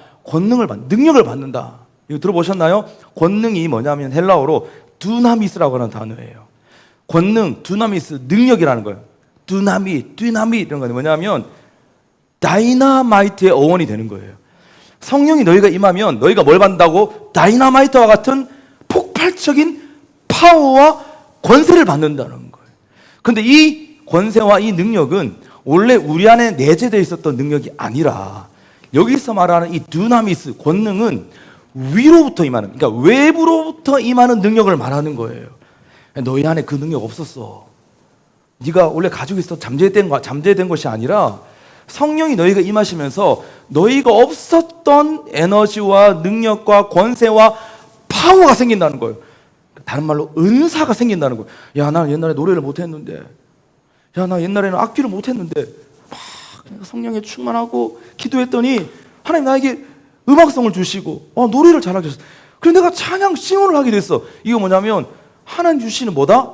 능력을 받는다. 이거 들어보셨나요? 권능이 뭐냐면 헬라어로 두나미스라고 하는 단어예요. 권능, 두나미스, 능력이라는 거예요. 두나미 이런 거는 뭐냐면 다이나마이트의 어원이 되는 거예요. 성령이 너희가 임하면 너희가 뭘 받는다고? 다이나마이트와 같은 폭발적인 파워와 권세를 받는다는 거예요. 근데 이 권세와 이 능력은 원래 우리 안에 내재되어 있었던 능력이 아니라 여기서 말하는 이 두나미스, 권능은 위로부터 임하는, 그러니까 외부로부터 임하는 능력을 말하는 거예요. 너희 안에 그 능력 없었어. 네가 원래 가지고 있었던 잠재된 것이 아니라 성령이 너희가 임하시면서 너희가 없었던 에너지와 능력과 권세와 파워가 생긴다는 거예요. 다른 말로 은사가 생긴다는 거예요. 야, 나 옛날에 노래를 못했는데, 야, 나 옛날에는 악기를 못했는데 막 성령에 충만하고 기도했더니 하나님 나에게 음악성을 주시고 노래를 잘하게 하셨어. 그래서 내가 찬양 싱어를 하게 됐어. 이거 뭐냐면 하나님 주시는 뭐다?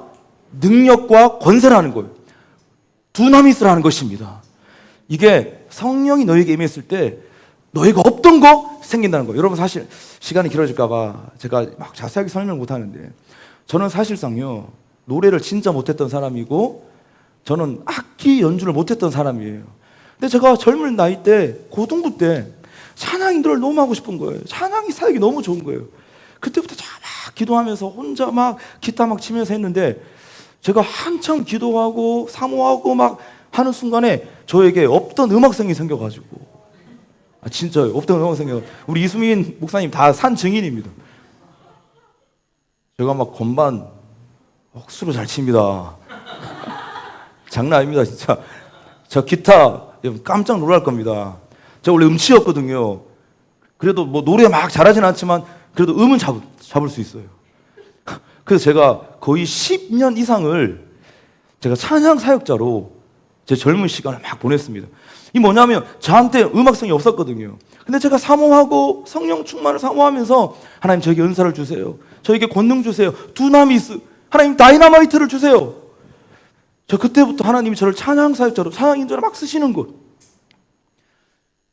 능력과 권세라는 거예요. 두나미스라는 것입니다. 이게 성령이 너에게 임했을 때 너희가 없던 거 생긴다는 거예요. 여러분 사실 시간이 길어질까 봐 제가 막 자세하게 설명을 못 하는데 저는 사실상요 노래를 진짜 못했던 사람이고 저는 악기 연주를 못했던 사람이에요. 근데 제가 젊은 나이 때 고등부 때 찬양 인도를 너무 하고 싶은 거예요. 찬양이 사역이 너무 좋은 거예요. 그때부터 막 기도하면서 혼자 막 기타 막 치면서 했는데 제가 한참 기도하고 사모하고 막 하는 순간에 저에게 없던 음악성이 생겨가지고 진짜요. 없던 음악성이 우리 이수민 목사님 다 산 증인입니다. 제가 막 건반 억수로 잘 칩니다. 장난 아닙니다 진짜. 저 기타 여러분 깜짝 놀랄 겁니다. 제가 원래 음치였거든요. 그래도 뭐 노래 막 잘하진 않지만 그래도 음은 잡을 수 있어요. 그래서 제가 거의 10년 이상을 제가 찬양 사역자로 제 젊은 시간을 막 보냈습니다. 이 뭐냐면 저한테 음악성이 없었거든요. 근데 제가 사모하고 성령 충만을 사모하면서 하나님 저에게 은사를 주세요. 저에게 권능 주세요. 두나미스, 하나님 다이너마이트를 주세요. 저 그때부터 하나님이 저를 찬양 사역자로, 찬양 인도로 막 쓰시는 것.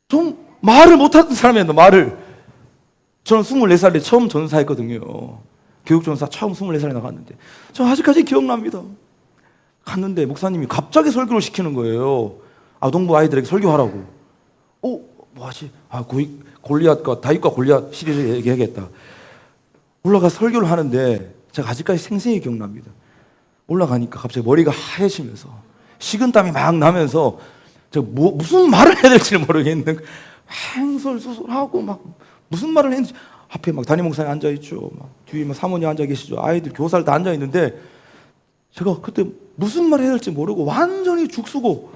좀 말을 못하던 사람이었는데 말을. 저는 24살에 처음 전사했거든요. 교육전사 처음 24살에 나갔는데 저 아직까지 기억납니다. 갔는데 목사님이 갑자기 설교를 시키는 거예요. 아동부 아이들에게 설교하라고. 뭐하지? 골리앗과 다윗과 골리앗 시리즈 얘기하겠다. 올라가 설교를 하는데 제가 아직까지 생생히 기억납니다. 올라가니까 갑자기 머리가 하얘지면서 식은땀이 막 나면서 제가 무슨 말을 해야 될지 모르겠는 행설수설하고 막 무슨 말을 했는지 앞에 막 담임 목사님 앉아 있죠. 막 뒤에 막 사모님 앉아 계시죠. 아이들 교사들 다 앉아 있는데 제가 그때 무슨 말을 해야 될지 모르고 완전히 죽쓰고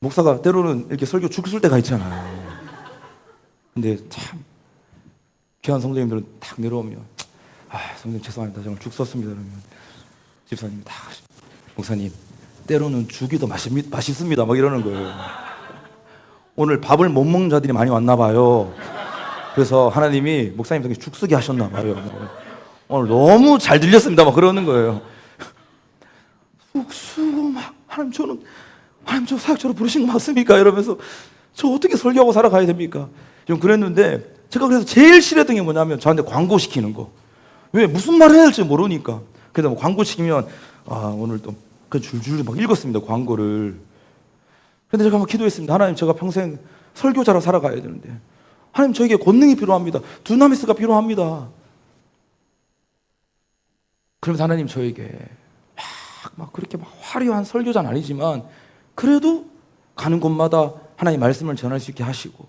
목사가 때로는 이렇게 설교 죽을 때가 있잖아요. 근데 참 귀한 성도님들은 딱 내려오면 성도님 죄송합니다. 정말 죽 썼습니다. 그러면 집사님 다 목사님 때로는 죽이 더 맛있습니다. 막 이러는 거예요. 오늘 밥을 못 먹는 자들이 많이 왔나 봐요. 그래서 하나님이 목사님 죽 쓰게 하셨나 봐요. 오늘 너무 잘 들렸습니다. 막 그러는 거예요. 죽 쓰고 막 하나님 저 사역자로 부르신 거 맞습니까? 이러면서 저 어떻게 설교하고 살아가야 됩니까? 좀 그랬는데 제가 그래서 제일 싫어했던 게 뭐냐면 저한테 광고 시키는 거. 왜 무슨 말을 해야 될지 모르니까. 그래서 뭐 광고 시키면 오늘 또 그 줄줄 막 읽었습니다. 광고를. 근데 제가 막 기도했습니다. 하나님 제가 평생 설교자로 살아가야 되는데 하나님 저에게 권능이 필요합니다. 두나미스가 필요합니다. 그러면서 하나님 저에게 막 그렇게 막 화려한 설교자는 아니지만 그래도 가는 곳마다 하나님 말씀을 전할 수 있게 하시고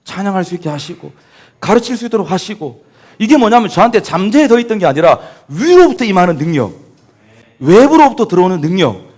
찬양할 수 있게 하시고 가르칠 수 있도록 하시고 이게 뭐냐면 저한테 잠재에 더 있던 게 아니라 위로부터 임하는 능력, 외부로부터 들어오는 능력.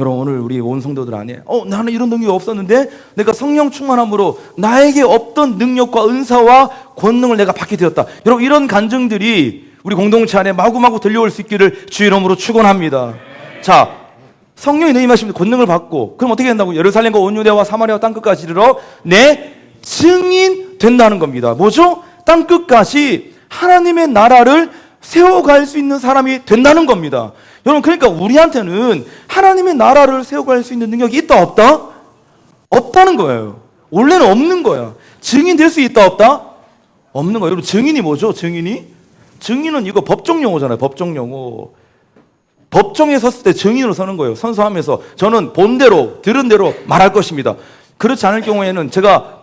여러분 오늘 우리 온 성도들 안에 나는 이런 능력이 없었는데 내가 성령 충만함으로 나에게 없던 능력과 은사와 권능을 내가 받게 되었다. 여러분 이런 간증들이 우리 공동체 안에 마구마구 들려올 수 있기를 주의 이름으로 축원합니다. 자, 성령이 내 임하시면 권능을 받고 그럼 어떻게 된다고? 예루살렘과 온 유대와 사마리아와 땅끝까지 이르러 내 증인 된다는 겁니다. 뭐죠? 땅끝까지 하나님의 나라를 세워갈 수 있는 사람이 된다는 겁니다. 여러분 그러니까 우리한테는 하나님의 나라를 세워갈 수 있는 능력이 있다 없다? 없다는 거예요. 원래는 없는 거야. 증인 될 수 있다 없다? 없는 거예요. 여러분 증인이 뭐죠? 증인은 이거 법정 용어잖아요. 법정 용어. 법정에 섰을 때 증인으로 서는 거예요. 선서하면서 저는 본 대로 들은 대로 말할 것입니다. 그렇지 않을 경우에는 제가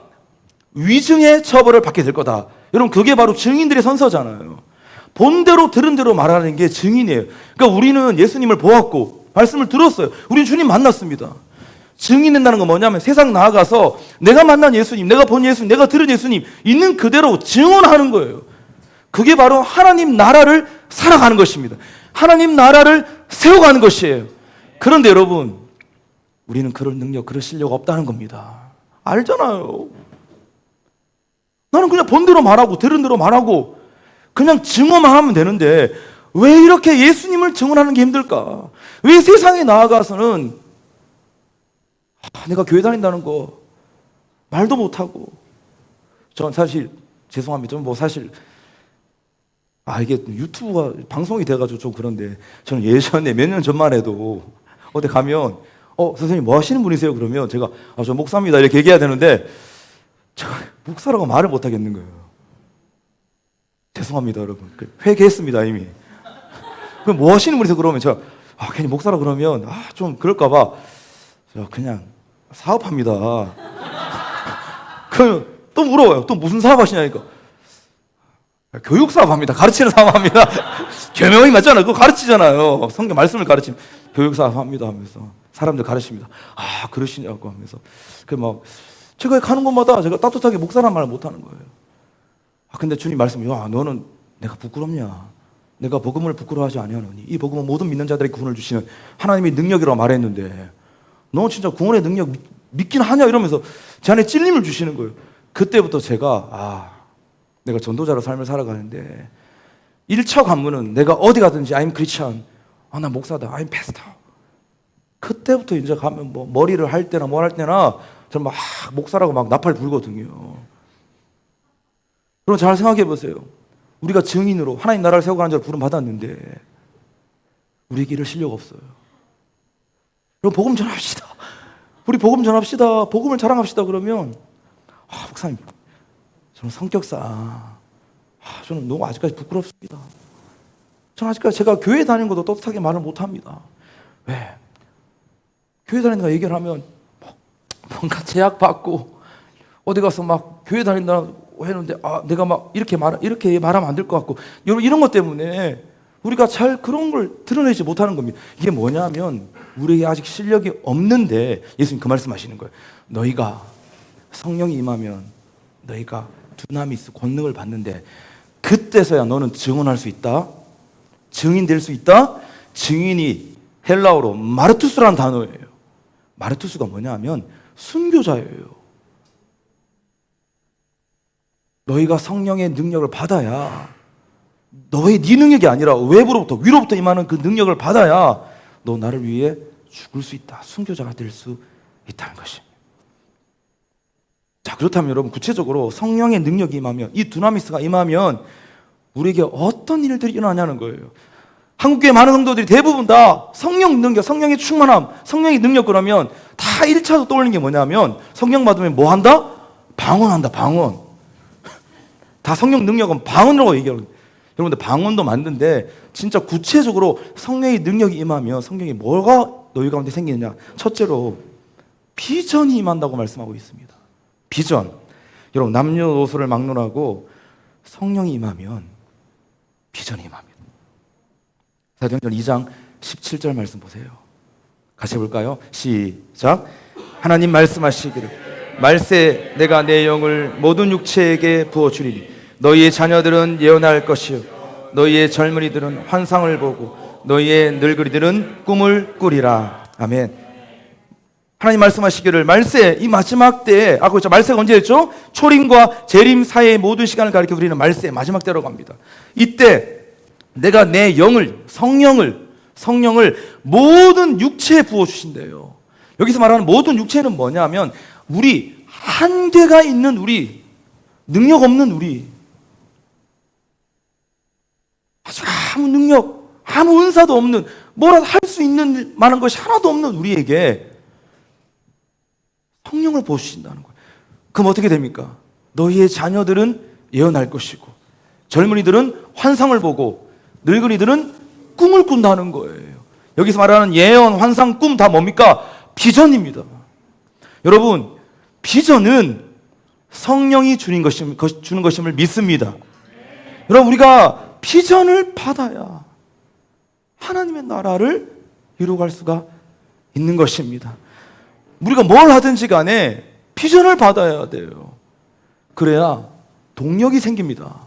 위증의 처벌을 받게 될 거다. 여러분 그게 바로 증인들의 선서잖아요. 본 대로 들은 대로 말하는 게 증인이에요. 그러니까 우리는 예수님을 보았고 말씀을 들었어요. 우리는 주님 만났습니다. 증인된다는 건 뭐냐면 세상 나아가서 내가 만난 예수님, 내가 본 예수님, 내가 들은 예수님 있는 그대로 증언하는 거예요. 그게 바로 하나님 나라를 살아가는 것입니다. 하나님 나라를 세워가는 것이에요. 그런데 여러분 우리는 그런 능력, 그런 실력 없다는 겁니다. 알잖아요. 나는 그냥 본 대로 말하고 들은 대로 말하고 그냥 증언만 하면 되는데 왜 이렇게 예수님을 증언하는 게 힘들까? 왜 세상에 나아가서는 내가 교회 다닌다는 거 말도 못하고 전 사실 죄송합니다. 뭐 사실 이게 유튜브가 방송이 돼가지고 좀 그런데 저는 예전에 몇 년 전만 해도 어디 가면 선생님 뭐 하시는 분이세요? 그러면 제가 저 목사입니다 이렇게 얘기해야 되는데 제가 목사라고 말을 못 하겠는 거예요. 죄송합니다 여러분. 회개했습니다 이미. 그럼 뭐 하시는 분이세요? 그러면 제가 괜히 목사라 그러면 좀 그럴까 봐 저 그냥 사업합니다. 그러면 또 물어봐요. 또 무슨 사업 하시냐니까 교육 사업합니다. 가르치는 사업합니다. 교명이 맞잖아요. 그거 가르치잖아요. 성경 말씀을 가르치면 교육 사업합니다 하면서 사람들 가르칩니다. 그러시냐고 하면서 제가 가는 곳마다 제가 따뜻하게 목사란 말을 못 하는 거예요. 근데 주님 말씀이 너는 내가 부끄럽냐? 내가 복음을 부끄러워하지 아니하노니 이 복음은 모든 믿는 자들에게 구원을 주시는 하나님의 능력이라고 말했는데 너 진짜 구원의 능력 믿긴 하냐 이러면서 제 안에 찔림을 주시는 거예요. 그때부터 제가 내가 전도자로 삶을 살아가는데 1차 관문은 내가 어디 가든지 I'm Christian, 나 목사다, I'm pastor. 그때부터 이제 가면 뭐 머리를 할 때나 뭘 할 때나 저는 막 목사라고 막 나팔 불거든요. 그럼 잘 생각해 보세요. 우리가 증인으로 하나님 나라를 세워가는 자를 부름 받았는데 우리에게 이럴 실력 없어요. 그럼 복음 전합시다. 우리 복음 전합시다. 복음을 자랑합시다. 그러면 목사님 저는 성격상 저는 너무 아직까지 부끄럽습니다. 저는 아직까지 제가 교회 다니는 것도 떳떳하게 말을 못합니다. 왜? 교회 다니는 거 얘기를 하면 뭔가 제약받고 어디 가서 막 교회 다닌다고 했는데 내가 막 이렇게 말하면 안 될 것 같고 이런 것 때문에 우리가 잘 그런 걸 드러내지 못하는 겁니다. 이게 뭐냐면 우리에게 아직 실력이 없는데 예수님 그 말씀하시는 거예요. 너희가 성령이 임하면 너희가 두나미스 권능을 받는데 그때서야 너는 증언할 수 있다. 증인 될 수 있다. 증인이 헬라어로 마르투스라는 단어예요. 마르투스가 뭐냐면 순교자예요. 너희가 성령의 능력을 받아야 네 능력이 아니라 외부로부터 위로부터 임하는 그 능력을 받아야 너 나를 위해 죽을 수 있다. 순교자가 될 수 있다는 것입니다. 자, 그렇다면 여러분 구체적으로 성령의 능력이 임하면 이 두나미스가 임하면 우리에게 어떤 일들이 일어나냐는 거예요. 한국교회 많은 성도들이 대부분 다 성령 능력, 성령의 충만함, 성령의 능력 그러면 다 1차로 떠올리는 게 뭐냐면 성령 받으면 뭐 한다? 방언한다, 방언. 다 성령 능력은 방언이라고 얘기하는 거예요. 여러분들 방언도 맞는데 진짜 구체적으로 성령의 능력이 임하면 성령이 뭐가 너희 가운데 생기느냐? 첫째로 비전이 임한다고 말씀하고 있습니다. 비전. 여러분 남녀노소를 막론하고 성령이 임하면 비전이 임합니다. 사도행전 2장 17절 말씀 보세요. 같이 해볼까요? 시작. 하나님 말씀하시기를 말세 내가 내 영을 모든 육체에게 부어주리니 너희의 자녀들은 예언할 것이요 너희의 젊은이들은 환상을 보고 너희의 늙은이들은 꿈을 꾸리라. 아멘. 하나님 말씀하시기를 말세 이 마지막 때에 그렇죠. 말세가 언제였죠? 초림과 재림 사이의 모든 시간을 가리켜 우리는 말세 마지막 때라고 합니다. 이때 내가 내 영을 성령을 모든 육체에 부어주신대요. 여기서 말하는 모든 육체는 뭐냐면 우리 한계가 있는 우리 능력 없는 우리 아무 능력 아무 은사도 없는 뭐라도 할 수 있는 만한 것이 하나도 없는 우리에게 성령을 부어주신다는 거예요. 그럼 어떻게 됩니까? 너희의 자녀들은 예언할 것이고 젊은이들은 환상을 보고 늙은이들은 꿈을 꾼다는 거예요. 여기서 말하는 예언, 환상, 꿈 다 뭡니까? 비전입니다. 여러분, 비전은 성령이 주는 것임을 믿습니다. 여러분, 우리가 비전을 받아야 하나님의 나라를 이루어갈 수가 있는 것입니다. 우리가 뭘 하든지 간에 비전을 받아야 돼요. 그래야 동력이 생깁니다.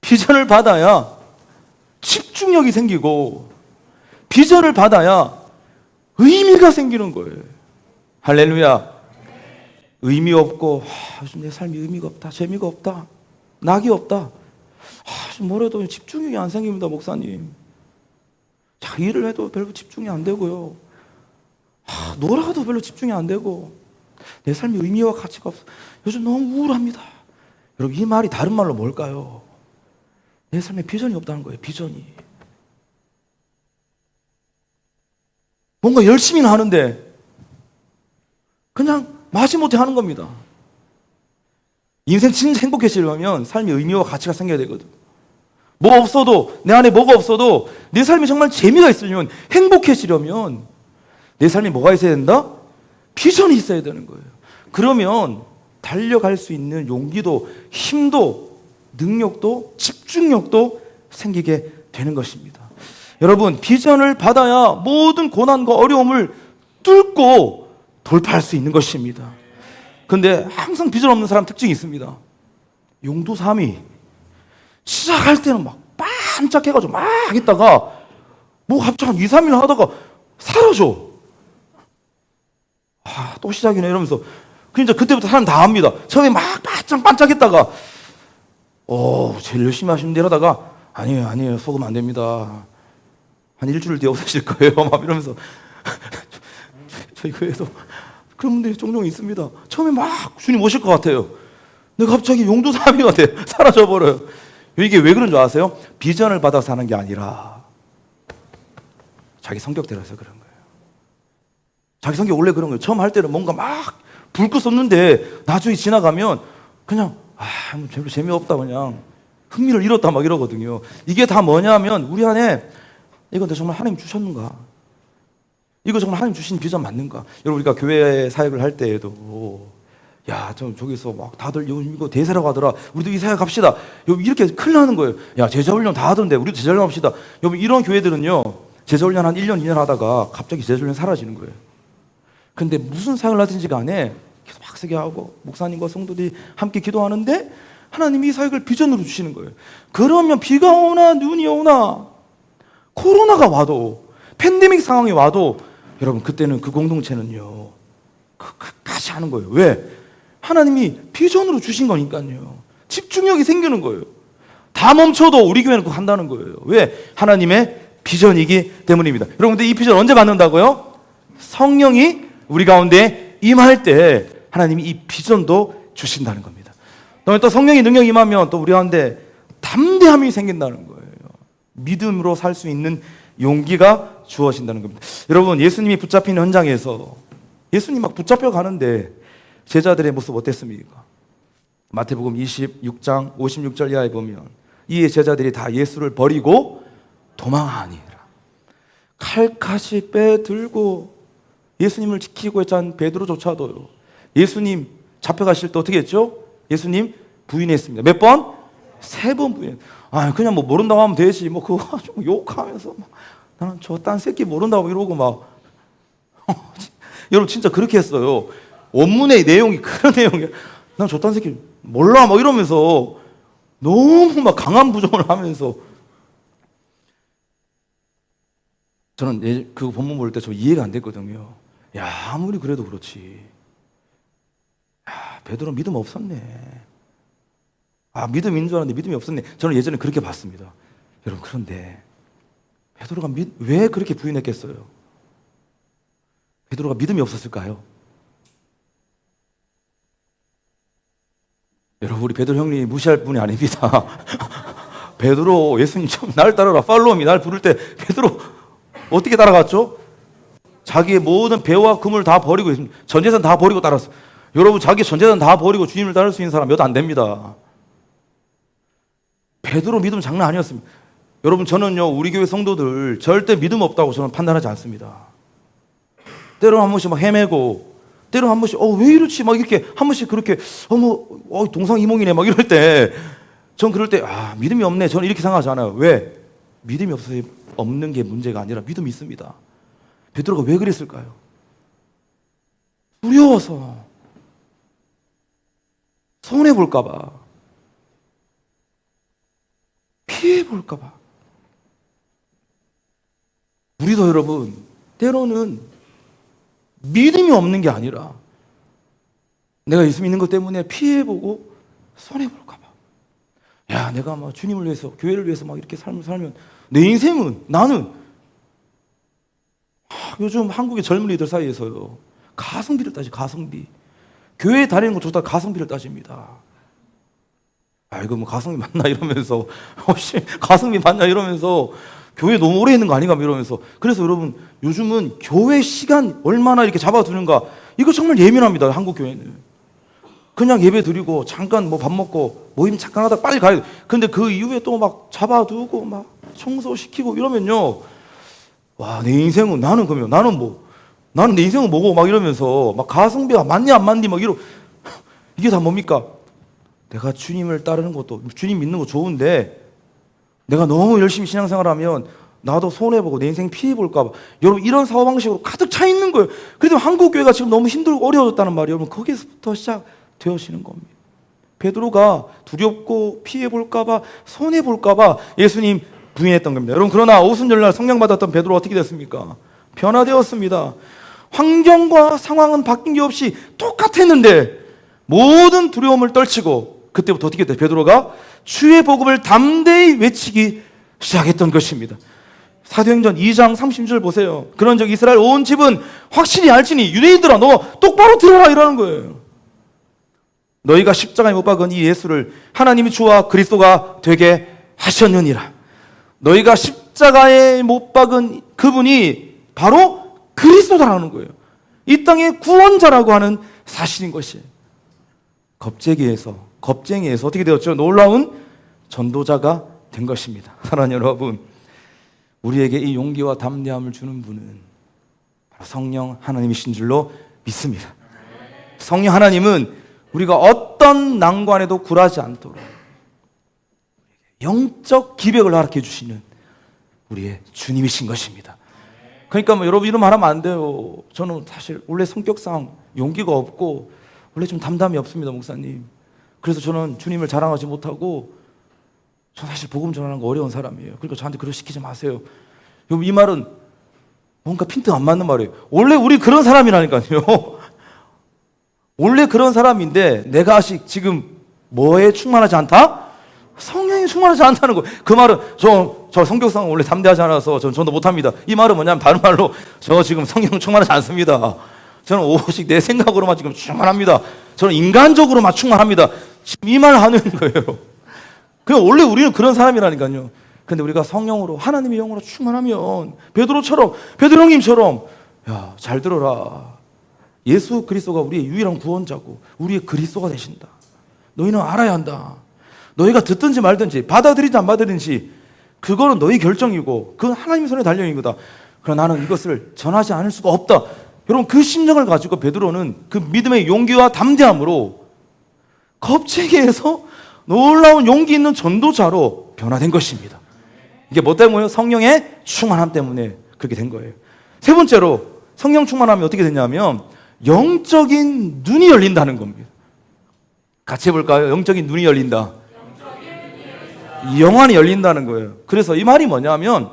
비전을 받아야 집중력이 생기고 비전을 받아야 의미가 생기는 거예요. 할렐루야. 의미 없고 요즘 내 삶이 의미가 없다, 재미가 없다, 낙이 없다. 뭐래도 집중력이 안 생깁니다, 목사님. 자, 일을 해도 별로 집중이 안 되고요. 놀아도 별로 집중이 안 되고 내 삶이 의미와 가치가 없어. 요즘 너무 우울합니다. 여러분, 이 말이 다른 말로 뭘까요? 내 삶에 비전이 없다는 거예요. 비전이. 뭔가 열심히는 하는데 그냥 마지못해 하는 겁니다. 인생 진짜 행복해지려면 삶의 의미와 가치가 생겨야 되거든. 뭐 없어도 내 안에 뭐가 없어도 내 삶이 정말 재미가 있으려면 행복해지려면 내 삶에 뭐가 있어야 된다? 비전이 있어야 되는 거예요. 그러면 달려갈 수 있는 용기도 힘도 능력도 집중력도 생기게 되는 것입니다. 여러분, 비전을 받아야 모든 고난과 어려움을 뚫고 돌파할 수 있는 것입니다. 그런데 항상 비전 없는 사람 특징이 있습니다. 용두삼이 시작할 때는 막 반짝해가지고 막 있다가 뭐 갑자기 한 2, 3일 하다가 사라져. 아, 또 시작이네 이러면서. 그러니까 그때부터 사람 다 압니다. 처음에 막 반짝반짝했다가 제일 열심히 하시는데 이러다가 아니에요 속으면 안 됩니다. 한 일주일 뒤에 없어질 거예요. 막 이러면서 저희 교회에서 그런 분들이 종종 있습니다. 처음에 막 주님 오실 것 같아요. 근데 갑자기 용두사미가 돼. 사라져버려요. 이게 왜 그런 줄 아세요? 비전을 받아서 하는 게 아니라 자기 성격대로서 그런 거예요. 자기 성격 원래 그런 거예요. 처음 할 때는 뭔가 막 불 끄었는데 나중에 지나가면 그냥 별로 재미없다, 그냥 흥미를 잃었다 막 이러거든요. 이게 다 뭐냐면 우리 안에 이건 정말 하나님 주셨는가? 이거 정말 하나님 주신 비전 맞는가? 여러분, 우리가 교회 사역을 할 때에도 저기서 막 다들 이거 대세라고 하더라. 우리도 이 사역 합시다. 이렇게 큰일 나는 거예요. 제자훈련 다 하던데 우리도 제자훈련 합시다. 여러분, 이런 교회들은요, 제자훈련 한 1년, 2년 하다가 갑자기 제자훈련 사라지는 거예요. 근데 무슨 사역을 하든지 간에 계속 빡세게 하고 목사님과 성도들이 함께 기도하는데 하나님이 이 사역을 비전으로 주시는 거예요. 그러면 비가 오나 눈이 오나 코로나가 와도 팬데믹 상황이 와도 여러분, 그때는 그 공동체는요 끝까지 하는 거예요. 왜? 하나님이 비전으로 주신 거니까요. 집중력이 생기는 거예요. 다 멈춰도 우리 교회는 그거 한다는 거예요. 왜? 하나님의 비전이기 때문입니다. 여러분들, 이 비전 언제 받는다고요? 성령이 우리 가운데 임할 때 하나님이 이 비전도 주신다는 겁니다. 또 성령의 능력이 임하면 또 우리 가운데 담대함이 생긴다는 거예요. 믿음으로 살 수 있는 용기가 주어진다는 겁니다. 여러분, 예수님이 붙잡힌 현장에서 예수님 막 붙잡혀 가는데 제자들의 모습 어땠습니까? 마태복음 26장 56절 이하에 보면 이 제자들이 다 예수를 버리고 도망하니라. 칼같이 빼들고 예수님을 지키고 했던 베드로조차도요, 예수님 잡혀가실 때 어떻게 했죠? 예수님 부인했습니다. 몇 번? 3번 부인. 그냥 뭐 모른다고 하면 되지. 뭐 그거 가지고 욕하면서 나는 저 딴 새끼 모른다고 이러고 막. 여러분, 진짜 그렇게 했어요. 원문의 내용이 그런 내용이야. 난 저 딴 새끼 몰라 막 이러면서 너무 막 강한 부정을 하면서. 저는 그 본문 볼 때 저 이해가 안 됐거든요. 아무리 그래도 그렇지. 베드로 믿음 없었네. 믿음인 줄 알았는데 믿음이 없었네. 저는 예전에 그렇게 봤습니다. 여러분, 그런데 베드로가 왜 그렇게 부인했겠어요? 베드로가 믿음이 없었을까요? 여러분, 우리 베드로 형님 무시할 분이 아닙니다. 베드로, 예수님 좀 날 따라라, 팔로우미, 날 부를 때 베드로 어떻게 따라갔죠? 자기의 모든 배와 금을 다 버리고 전재산 다 버리고 따랐어. 여러분, 자기 전재산 다 버리고 주님을 따를 수 있는 사람 몇 안 됩니다. 베드로 믿음 장난 아니었습니다. 여러분, 저는요, 우리 교회 성도들 절대 믿음 없다고 저는 판단하지 않습니다. 때로 한 번씩 막 헤매고, 때로 한 번씩 왜 이렇지 막 이렇게 한 번씩 그렇게 동상이몽이네 막 이럴 때, 전 그럴 때 믿음이 없네, 저는 이렇게 생각하지 않아요. 왜? 믿음이 없는 게 문제가 아니라 믿음이 있습니다. 베드로가 왜 그랬을까요? 두려워서, 손해볼까 봐, 피해볼까 봐. 우리도 여러분, 때로는 믿음이 없는 게 아니라 내가 예수 믿는 것 때문에 피해보고 손해볼까 봐. 내가 막 주님을 위해서, 교회를 위해서 막 이렇게 삶을 살면 내 인생은, 나는 요즘 한국의 젊은이들 사이에서요, 가성비를 따지, 가성비. 교회에 다니는 것 좋다 가성비를 따집니다. 이거 뭐 가성비 맞나 이러면서, 가성비 맞나 이러면서, 교회 너무 오래 있는 거 아닌가 이러면서. 그래서 여러분, 요즘은 교회 시간 얼마나 이렇게 잡아두는가, 이거 정말 예민합니다. 한국 교회는 그냥 예배 드리고 잠깐 뭐 밥 먹고 모임 잠깐 하다 빨리 가야 돼. 근데 그 이후에 또 막 잡아두고 막 청소시키고 이러면요, 내 인생은, 나는 내 인생은 뭐고 막 이러면서 막 가성비가 맞니 안 맞니 막 이게 다 뭡니까? 내가 주님을 따르는 것도, 주님 믿는 거 좋은데 내가 너무 열심히 신앙생활하면 나도 손해보고 내 인생 피해볼까 봐. 여러분, 이런 사고방식으로 가득 차 있는 거예요. 그래도 한국교회가 지금 너무 힘들고 어려워졌다는 말이에요. 여러분, 거기서부터 시작되어지는 겁니다. 베드로가 두렵고 피해볼까 봐, 손해볼까 봐 예수님 부인했던 겁니다. 여러분, 그러나 오순절날 성령 받았던 베드로가 어떻게 됐습니까? 변화되었습니다. 환경과 상황은 바뀐 게 없이 똑같았는데 모든 두려움을 떨치고 그때부터 어떻게 됐어요? 베드로가 주의 복음을 담대히 외치기 시작했던 것입니다. 사도행전 2장 30절 보세요. 그런즉 이스라엘 온 집은 확실히 알지니 유대인들아 너 똑바로 들어라 이러는 거예요. 너희가 십자가에 못 박은 이 예수를 하나님이 주와 그리스도가 되게 하셨느니라. 너희가 십자가에 못 박은 그분이 바로 그리스도다라는 거예요. 이 땅의 구원자라고 하는 사실인 것이에요. 겁쟁이에서 어떻게 되었죠? 놀라운 전도자가 된 것입니다. 사랑하는 여러분, 우리에게 이 용기와 담대함을 주는 분은 바로 성령 하나님이신 줄로 믿습니다. 성령 하나님은 우리가 어떤 난관에도 굴하지 않도록 영적 기백을 허락해 주시는 우리의 주님이신 것입니다. 그러니까 여러분 이런 말 하면 안 돼요. 저는 사실 원래 성격상 용기가 없고 원래 좀 담담이 없습니다, 목사님. 그래서 저는 주님을 자랑하지 못하고 저 사실 복음 전하는 거 어려운 사람이에요. 그러니까 저한테 그걸 시키지 마세요. 이 말은 뭔가 핀트 안 맞는 말이에요. 원래 우리 그런 사람이라니까요. 원래 그런 사람인데 내가 아직 지금 뭐에 충만하지 않다? 성령이 충만하지 않다는 거예요. 그 말은 저 성격상 원래 담대하지 않아서 전도 못합니다. 이 말은 뭐냐면 다른 말로 저 지금 성령 충만하지 않습니다. 저는 오직 내 생각으로만 지금 충만합니다. 저는 인간적으로만 충만합니다. 지금 이 말 하는 거예요. 그냥 원래 우리는 그런 사람이라니까요. 근데 우리가 성령으로 하나님의 영으로 충만하면 베드로 형님처럼 야, 잘 들어라. 예수 그리스도가 우리의 유일한 구원자고 우리의 그리스도가 되신다. 너희는 알아야 한다. 너희가 듣든지 말든지 받아들이지 안 받아들이든지 그거는 너희 결정이고 그건 하나님의 손에 달려있는 거다. 그러나 나는 이것을 전하지 않을 수가 없다. 여러분 그 심정을 가지고 베드로는 그 믿음의 용기와 담대함으로 겁쟁이에서 놀라운 용기 있는 전도자로 변화된 것입니다. 이게 뭐 때문에요? 성령의 충만함 때문에 그렇게 된 거예요. 세 번째로 성령 충만함이 어떻게 되냐면 영적인 눈이 열린다는 겁니다. 같이 해볼까요? 영적인 눈이 열린다. 영안이 열린다는 거예요. 그래서 이 말이 뭐냐면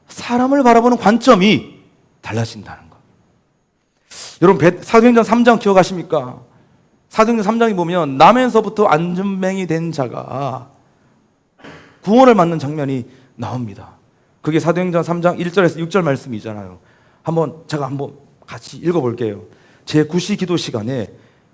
사람을 바라보는 관점이 달라진다는 거예요. 여러분 사도행전 3장 기억하십니까? 사도행전 3장에 보면 남에서부터 안전뱅이 된 자가 구원을 받는 장면이 나옵니다. 그게 사도행전 3장 1절에서 6절 말씀이잖아요. 제가 한번 같이 읽어볼게요. 제9시 기도 시간에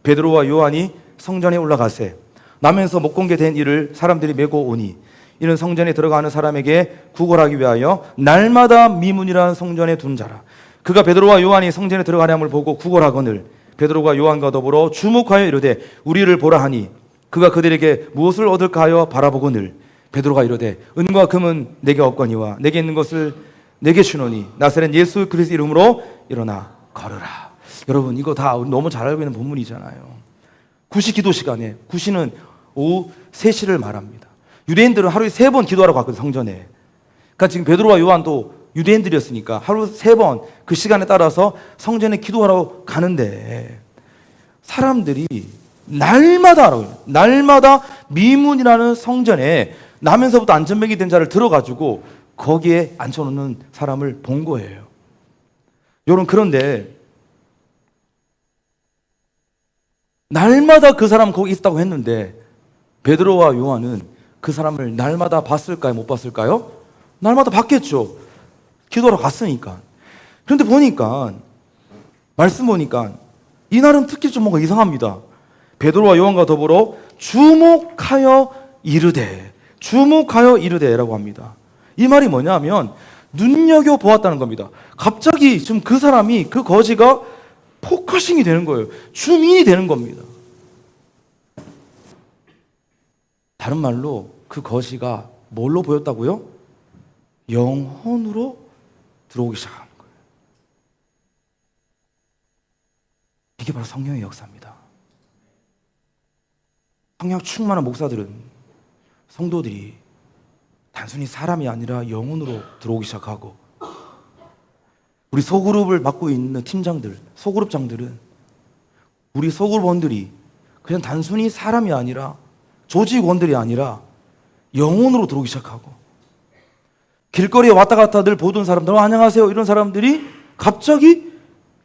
베드로와 요한이 성전에 올라가세 남에서 못 공개된 일을 사람들이 메고 오니 이는 성전에 들어가는 사람에게 구걸하기 위하여 날마다 미문이라는 성전에 둔 자라. 그가 베드로와 요한이 성전에 들어가냐함을 보고 구걸하거늘 베드로가 요한과 더불어 주목하여 이르되 우리를 보라 하니 그가 그들에게 무엇을 얻을까 하여 바라보거늘 베드로가 이르되 은과 금은 내게 없거니와 내게 있는 것을 내게 주노니 나사렛 예수 그리스도 이름으로 일어나 걸으라. 여러분 이거 다 우리 너무 잘 알고 있는 본문이잖아요. 구시 기도 시간에 구시는 오후 3시를 말합니다. 유대인들은 하루에 3번 기도하러 갔거든요, 성전에. 그러니까 지금 베드로와 요한도 유대인들이었으니까 하루 3번 그 시간에 따라서 성전에 기도하러 가는데 사람들이 날마다 미문이라는 성전에 나면서부터 안전뱅이 된 자를 들어가지고 거기에 앉혀놓는 사람을 본 거예요. 여러분 그런데 날마다 그 사람 거기 있다고 했는데 베드로와 요한은 그 사람을 날마다 봤을까요? 못 봤을까요? 날마다 봤겠죠. 기도하러 갔으니까. 그런데 말씀 보니까 이날은 특히 좀 뭔가 이상합니다. 베드로와 요한과 더불어 주목하여 이르되라고 합니다. 이 말이 뭐냐면 눈여겨보았다는 겁니다. 갑자기 지금 그 사람이 그 거지가 포커싱이 되는 거예요. 주민이 되는 겁니다. 다른 말로 그 거지가 뭘로 보였다고요? 영혼으로 들어오기 시작하는 거예요. 이게 바로 성령의 역사입니다. 성령 충만한 목사들은 성도들이 단순히 사람이 아니라 영혼으로 들어오기 시작하고 우리 소그룹을 맡고 있는 팀장들, 소그룹장들은 우리 소그룹원들이 그냥 단순히 사람이 아니라 조직원들이 아니라 영혼으로 들어오기 시작하고 길거리에 왔다 갔다 늘 보던 사람들, 안녕하세요 이런 사람들이 갑자기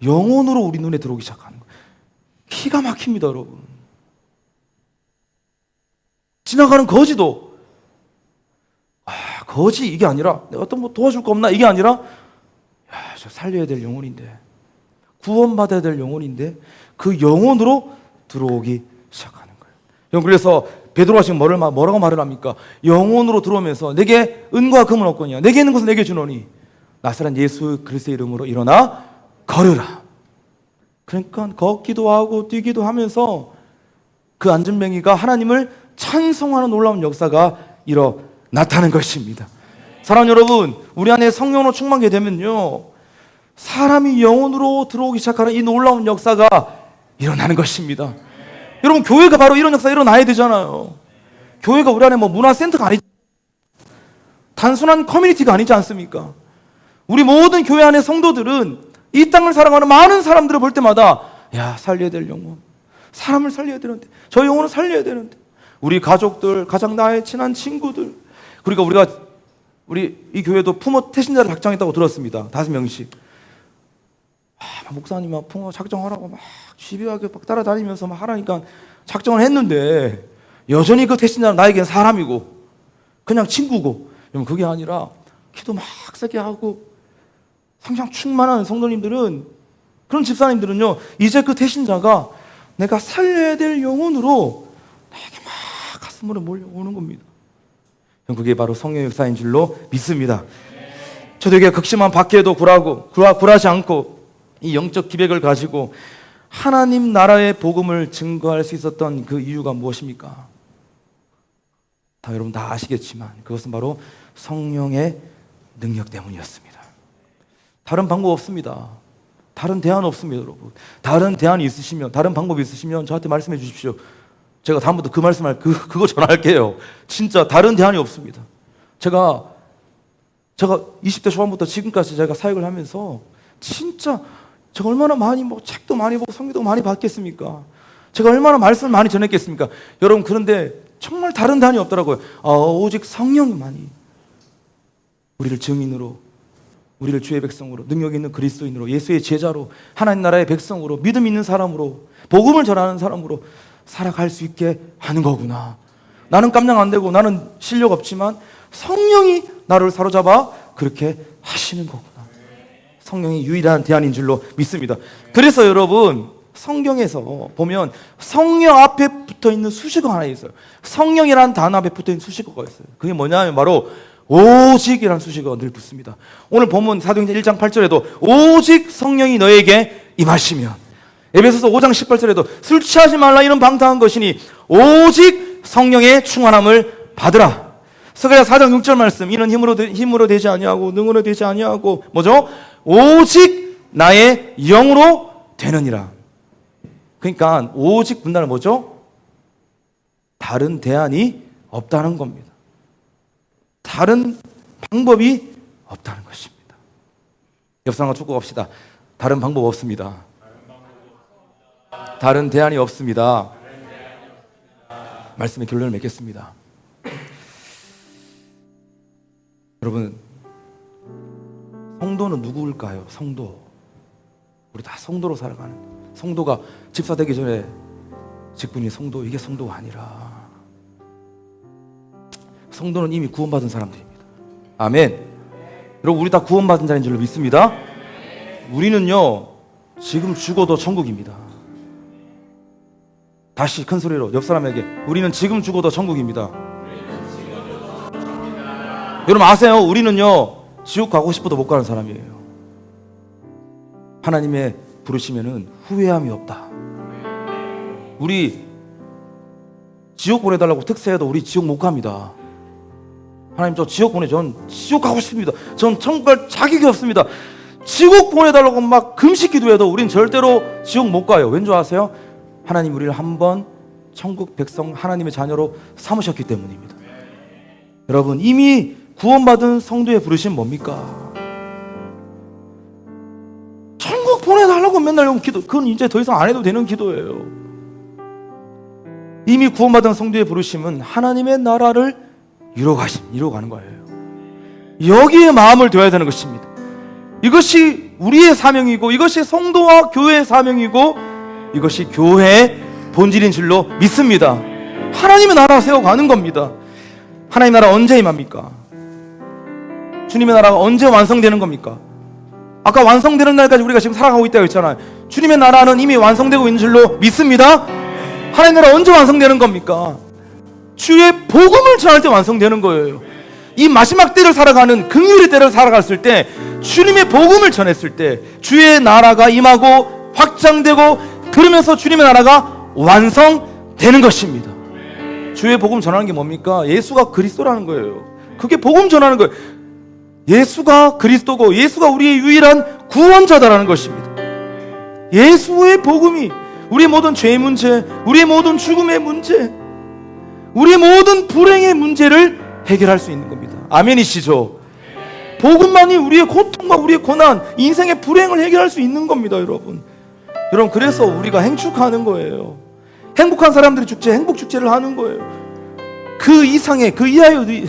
영혼으로 우리 눈에 들어오기 시작하는 거예요. 기가 막힙니다, 여러분. 지나가는 거지도 거지 이게 아니라 내가 어떤 뭐 도와줄 거 없나 이게 아니라 저 살려야 될 영혼인데, 구원받아야 될 영혼인데 그 영혼으로 들어오기 시작하는 거예요. 그래서 베드로가 지금 뭐라고 말을 합니까? 영혼으로 들어오면서 내게 은과 금은 없거니와 내게 있는 것은 내게 주노니 나사렛 예수 그리스도의 이름으로 일어나 걸으라. 그러니까 걷기도 하고 뛰기도 하면서 그 안진뱅이가 하나님을 찬송하는 놀라운 역사가 나타나는 것입니다. 사랑하는 여러분, 우리 안에 성령으로 충만하게 되면요, 사람이 영혼으로 들어오기 시작하는 이 놀라운 역사가 일어나는 것입니다. 여러분, 교회가 바로 이런 역사 일어나야 되잖아요. 교회가 우리 안에 뭐 문화센터가 아니지, 단순한 커뮤니티가 아니지 않습니까? 우리 모든 교회 안의 성도들은 이 땅을 사랑하는 많은 사람들을 볼 때마다 야, 살려야 될 영혼, 사람을 살려야 되는데, 저 영혼을 살려야 되는데, 우리 가족들, 가장 나의 친한 친구들, 그러니까 우리 이 교회도 부모 태신자를 작정했다고 들었습니다. 5명씩. 목사님 막 부모 작정하라고 막 집요하게 막 따라다니면서 막 하라니까 작정을 했는데 여전히 그 태신자는 나에겐 사람이고 그냥 친구고, 그게 아니라 기도 막 세게 하고 성령 충만한 성도님들은, 그런 집사님들은요, 이제 그 태신자가 내가 살려야 될 영혼으로 나에게 막 가슴으로 몰려오는 겁니다. 그게 바로 성령의 역사인 줄로 믿습니다. 저에게 극심한 박해에도 굴하지 않고 이 영적 기백을 가지고 하나님 나라의 복음을 증거할 수 있었던 그 이유가 무엇입니까? 여러분 다 아시겠지만 그것은 바로 성령의 능력 때문이었습니다. 다른 방법 없습니다. 다른 대안 없습니다, 여러분. 다른 대안이 있으시면, 다른 방법이 있으시면 저한테 말씀해 주십시오. 제가 다음부터 그 말씀할 그거 전할게요. 진짜 다른 대안이 없습니다. 제가 20대 초반부터 지금까지 제가 사역을 하면서 진짜 제가 얼마나 많이 책도 많이 보고 성경도 많이 봤겠습니까? 제가 얼마나 말씀을 많이 전했겠습니까? 여러분, 그런데 정말 다른 대안이 없더라고요. 오직 성령만이 우리를 증인으로, 우리를 주의 백성으로, 능력 있는 그리스도인으로, 예수의 제자로, 하나님 나라의 백성으로, 믿음 있는 사람으로, 복음을 전하는 사람으로 살아갈 수 있게 하는 거구나. 나는 깜냥 안 되고 나는 실력 없지만 성령이 나를 사로잡아 그렇게 하시는 거구나. 성령이 유일한 대안인 줄로 믿습니다. 그래서 여러분, 성경에서 보면 성령 앞에 붙어 있는 수식어 하나 있어요. 성령이라는 단어 앞에 붙어 있는 수식어가 있어요. 그게 뭐냐면 바로 오직이라는 수식어가 늘 붙습니다. 오늘 본문 사도행전 1장 8절에도 오직 성령이 너에게 임하시면, 에베소서 5장 18절에도 술 취하지 말라 이는 방탕한 것이니 오직 성령의 충만함을 받으라. 스가랴 4장 6절 말씀, 이는 힘으로 되지 아니하고 능으로 되지 아니하고 뭐죠? 오직 나의 영으로 되느니라. 그러니까 오직 분단은 뭐죠? 다른 대안이 없다는 겁니다. 다른 방법이 없다는 것입니다. 옆 사람과 축복합시다. 다른 방법 없습니다. 다른 대안이 없습니다. 말씀의 결론을 맺겠습니다. 여러분, 성도는 누구일까요? 성도. 우리 다 성도로 살아가는, 성도가 집사 되기 전에 직분이 성도, 이게 성도가 아니라 성도는 이미 구원받은 사람들입니다. 아멘. 여러분, 우리 다 구원받은 자인 줄로 믿습니다. 우리는요, 지금 죽어도 천국입니다. 다시 큰 소리로 옆 사람에게, 우리는 지금 죽어도 천국입니다. 여러분 아세요? 우리는요, 지옥 가고 싶어도 못 가는 사람이에요. 하나님의 부르시면은 후회함이 없다. 우리 지옥 보내달라고 특세해도 우리 지옥 못 갑니다. 하나님, 저 지옥 전 지옥 가고 싶습니다. 전 천국 갈 자격이 없습니다. 지옥 보내달라고 막 금식 기도해도 우린 절대로 지옥 못 가요. 왠 줄 아세요? 하나님 우리를 한번 천국 백성, 하나님의 자녀로 삼으셨기 때문입니다. 여러분, 이미 구원받은 성도의 부르심 뭡니까? 천국 보내달라고 맨날 기도, 그건 이제 더 이상 안 해도 되는 기도예요. 이미 구원받은 성도의 부르심은 하나님의 나라를 이루어가는 거예요. 여기에 마음을 둬야 되는 것입니다. 이것이 우리의 사명이고, 이것이 성도와 교회의 사명이고, 이것이 교회의 본질인 줄로 믿습니다. 하나님의 나라 세워가는 겁니다. 하나님의 나라 언제 임합니까? 주님의 나라가 언제 완성되는 겁니까? 아까 완성되는 날까지 우리가 지금 살아가고 있다고 했잖아요. 주님의 나라는 이미 완성되고 있는 줄로 믿습니다. 하나님의 나라 언제 완성되는 겁니까? 주의 복음을 전할 때 완성되는 거예요. 이 마지막 때를 살아가는 긍휼의 때를 살아갔을 때, 주님의 복음을 전했을 때 주의 나라가 임하고 확장되고, 그러면서 주님의 나라가 완성되는 것입니다. 주의 복음 전하는 게 뭡니까? 예수가 그리스도라는 거예요. 그게 복음 전하는 거예요. 예수가 그리스도고 예수가 우리의 유일한 구원자다라는 것입니다. 예수의 복음이 우리의 모든 죄의 문제, 우리의 모든 죽음의 문제, 우리의 모든 불행의 문제를 해결할 수 있는 겁니다. 아멘이시죠? 복음만이 우리의 고통과 우리의 고난, 인생의 불행을 해결할 수 있는 겁니다, 여러분. 여러분, 그래서 우리가 행축하는 거예요. 행복한 사람들이 축제, 행복 축제를 하는 거예요. 그 이상의, 그 이하의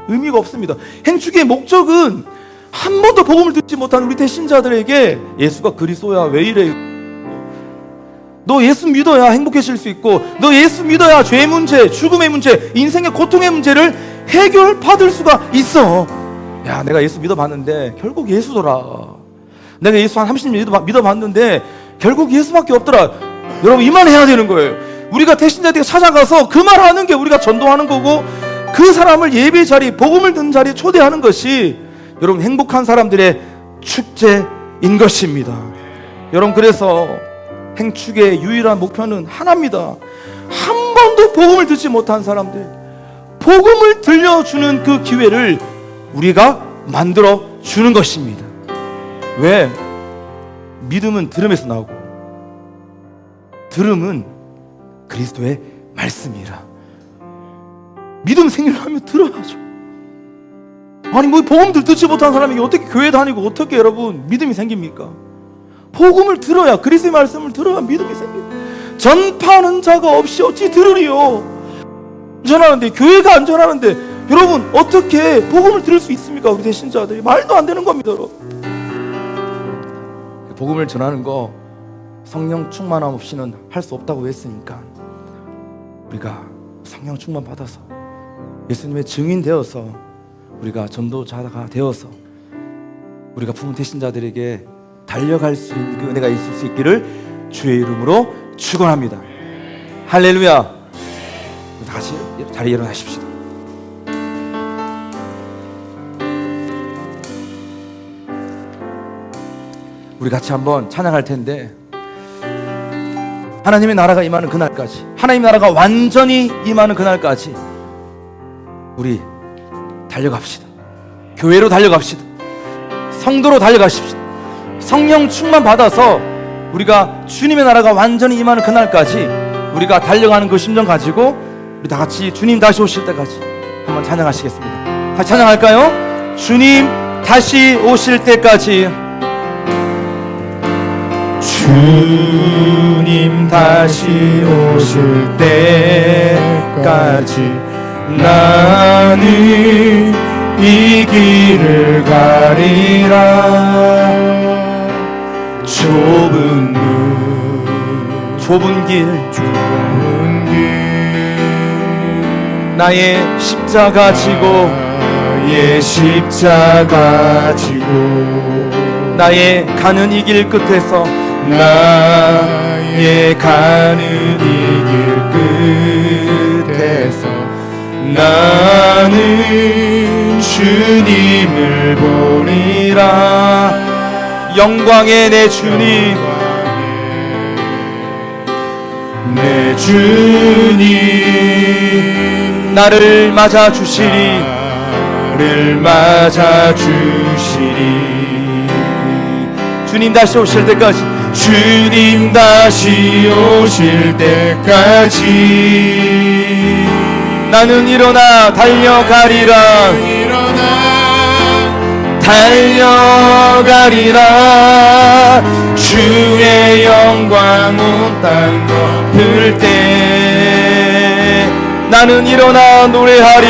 의미가 없습니다. 행축의 목적은 한 번도 복음을 듣지 못한 우리 대신자들에게 예수가 그리스도야, 왜 이래? 너 예수 믿어야 행복해질 수 있고, 너 예수 믿어야 죄의 문제, 죽음의 문제, 인생의 고통의 문제를 해결받을 수가 있어. 야, 내가 예수 믿어봤는데 결국 예수더라. 내가 예수 한 30년 믿어봤는데 결국 예수밖에 없더라. 여러분, 이만해야 되는 거예요. 우리가 대신자들에게 찾아가서 그 말하는 게 우리가 전도하는 거고, 그 사람을 예배 자리, 복음을 듣는 자리에 초대하는 것이 여러분 행복한 사람들의 축제인 것입니다. 여러분, 그래서 행축의 유일한 목표는 하나입니다. 한 번도 복음을 듣지 못한 사람들, 복음을 들려주는 그 기회를 우리가 만들어 주는 것입니다. 왜? 믿음은 들음에서 나오고, 들음은 그리스도의 말씀이라. 믿음 생기려면 들어야죠. 아니, 뭐 복음들 듣지 못한 사람이 어떻게 교회 다니고 어떻게 여러분 믿음이 생깁니까? 복음을 들어야, 그리스도의 말씀을 들어야 믿음이 생깁니다. 전파하는 자가 없이 어찌 들으리요? 전하는데, 교회가 안 전하는데 여러분 어떻게 복음을 들을 수 있습니까? 우리 대신자들이 말도 안 되는 겁니다, 여러분. 복음을 전하는 거 성령 충만함 없이는 할 수 없다고 했으니까, 우리가 성령 충만 받아서 예수님의 증인 되어서, 우리가 전도자가 되어서 우리가 부흥 대신자들에게 달려갈 수 있는 그 은혜가 있을 수 있기를 주의 이름으로 축원합니다. 할렐루야. 다시 자리에 일어나십시다. 우리 같이 한번 찬양할 텐데, 하나님의 나라가 임하는 그날까지, 하나님의 나라가 완전히 임하는 그날까지 우리 달려갑시다. 교회로 달려갑시다. 성도로 달려가십시다. 성령 충만 받아서 우리가 주님의 나라가 완전히 임하는 그날까지 우리가 달려가는 그 심정 가지고 우리 다 같이 주님 다시 오실 때까지 한번 찬양하시겠습니다. 같이 찬양할까요? 주님 다시 오실 때까지. 주님 다시 오실 때까지 나는 이 길을 가리라. 좁은 길 나의 십자가 지고, 나의 십자가 지고, 나의 가는 이 길 끝에서, 나의 가는 이 길 끝에서 나는 주님을 보리라. 영광의 내 주님, 내 주님 나를 맞아 주시리. 나를 맞아 주시리. 주님 다시 오실 때까지, 주님 다시 오실 때까지 나는 일어나 달려가리라. 달려가리라. 주의 영광 온 땅 덮을 때 나는 일어나 노래하리.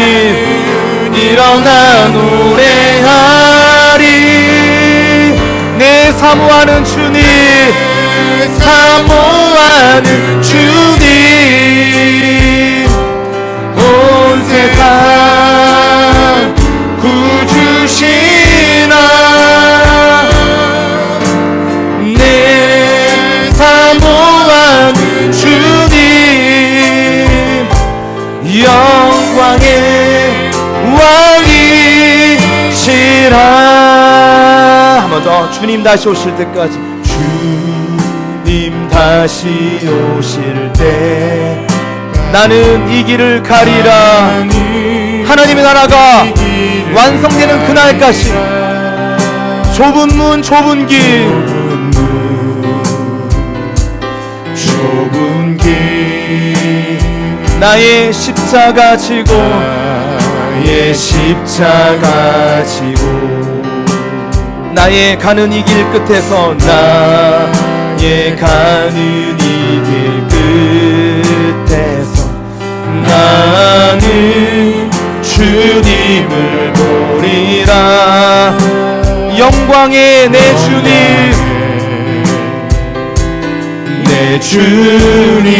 일어나 노래하리. 내 사모하는 주님, 사모하는 주님, 온 세상 구주시나. 내 사모하는 주님, 영광의 왕이시라. 한 번 더. 주님 다시 오실 때까지. 주님 다시 오실 때 나는 이 길을 가리라. 하나님의 나라가 완성되는 그날까지 좁은 문 좁은 길, 좁은 길 나의 십자가 지고, 나의 십자가 지고, 나의 가는 이 길 끝에서, 나의 가는 이 길 끝에서 나는 주님을 보리라. 영광의 내 주님, 내 주님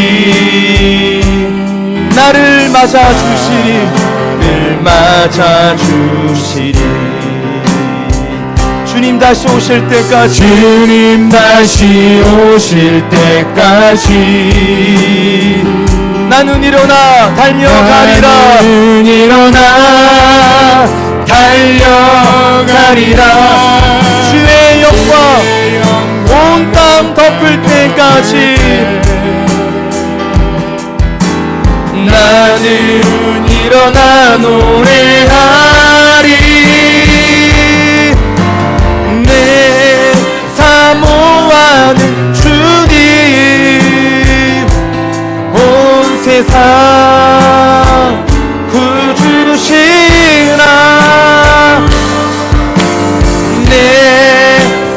나를 맞아 주시리. 나를 맞아 주시리. 주님 다시 오실 때까지, 주님 다시 오실 때까지 나는 일어나 달려가리라. 나는 일어나 달려가리라. 주의 영광 온 땅 덮을 때까지 나는 일어나 노래하리. 내 사모하는 주님, 온 세상 구주시나. 내